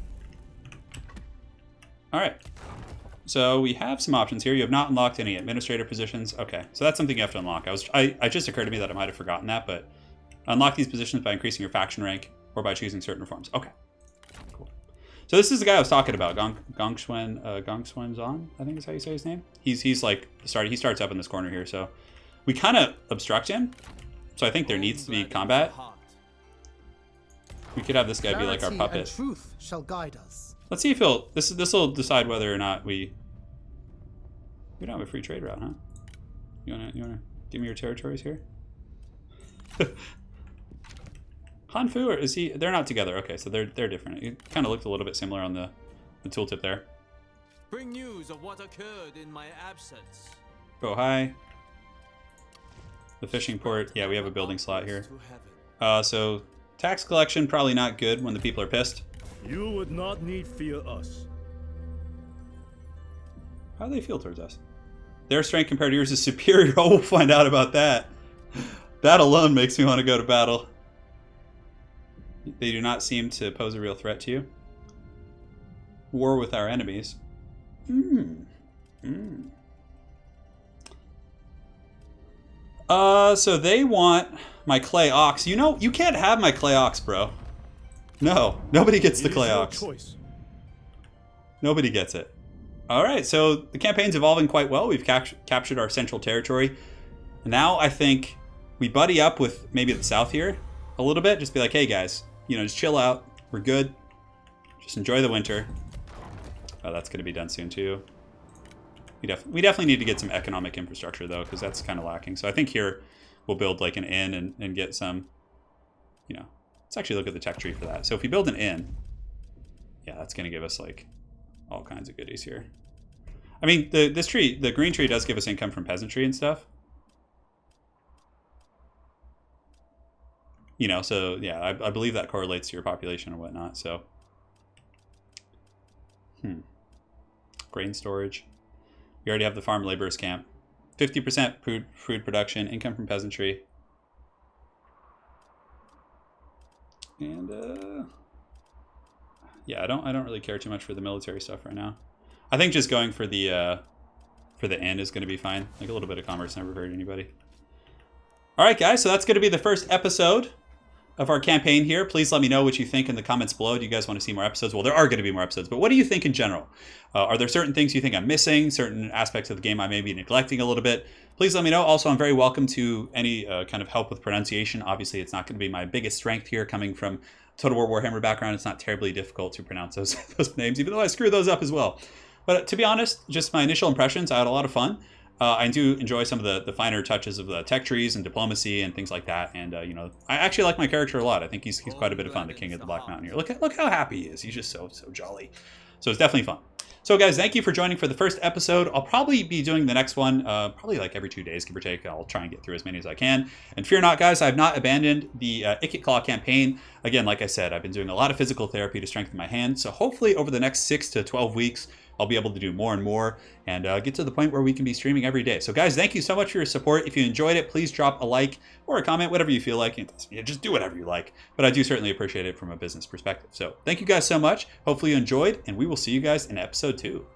All right. So we have some options here. You have not unlocked any administrator positions. Okay, so that's something you have to unlock. I just occurred to me that I might have forgotten that, but unlock these positions by increasing your faction rank or by choosing certain reforms. Okay, cool. So this is the guy I was talking about, Zhang, I think is how you say his name. He's like he starts up in this corner here, so we kind of obstruct him. So I think there needs to be combat. We could have this guy be like our puppet. And truth shall guide us. Let's see if he'll. This will decide whether or not we don't have a free trade route, huh? You wanna give me your territories here? Hanfu, or is he? They're not together. Okay, so they're different. It kind of looked a little bit similar on the tooltip there. Bring news of what occurred in my absence. Bohai. The fishing port. Yeah, we have a building slot here. So tax collection probably not good when the people are pissed. You would not need fear us. How do they feel towards us? Their strength compared to yours is superior. Oh, we'll find out about that. That alone makes me want to go to battle. They do not seem to pose a real threat to you. War with our enemies. So they want my clay ox. You know, you can't have my clay ox, bro. No, nobody gets the clay ox. Nobody gets it. All right, so the campaign's evolving quite well. We've captured our central territory. Now I think we buddy up with maybe the south here a little bit. Just be like, hey guys, you know, just chill out. We're good. Just enjoy the winter. Oh, that's going to be done soon too. We definitely need to get some economic infrastructure though, because that's kind of lacking. So I think here we'll build like an inn and get some, you know, let's actually look at the tech tree for that. So if we build an inn, yeah, that's going to give us like all kinds of goodies here. I mean, this tree, the green tree does give us income from peasantry and stuff. You know, so yeah, I believe that correlates to your population and whatnot, so. Grain storage. We already have the farm laborers camp. 50% food production, income from peasantry. And yeah, I don't really care too much for the military stuff right now. I think just going for the end is going to be fine. Like a little bit of commerce never hurt anybody. All right, guys, so that's going to be the first episode of our campaign here. Please let me know what you think in the comments below. Do you guys want to see more episodes? Well, there are going to be more episodes, but what do you think in general? Are there certain things you think I'm missing, certain aspects of the game I may be neglecting a little bit? Please let me know. Also, I'm very welcome to any kind of help with pronunciation. Obviously, it's not going to be my biggest strength here coming from Total War Warhammer background. It's not terribly difficult to pronounce those names, even though I screw those up as well. But to be honest, just my initial impressions, I had a lot of fun. I do enjoy some of the finer touches of the tech trees and diplomacy and things like that. And, you know, I actually like my character a lot. I think he's quite a bit of fun, the King of the Black Mountain here. Look how happy he is. He's just so jolly. So it's definitely fun. So, guys, thank you for joining for the first episode. I'll probably be doing the next one probably like every 2 days, give or take. I'll try and get through as many as I can. And fear not, guys, I've not abandoned the Ikit Claw campaign. Again, like I said, I've been doing a lot of physical therapy to strengthen my hand. So hopefully over the next 6 to 12 weeks, I'll be able to do more and more and get to the point where we can be streaming every day. So guys, thank you so much for your support. If you enjoyed it, please drop a like or a comment, whatever you feel like. Just do whatever you like. But I do certainly appreciate it from a business perspective. So thank you guys so much. Hopefully you enjoyed, and we will see you guys in episode 2.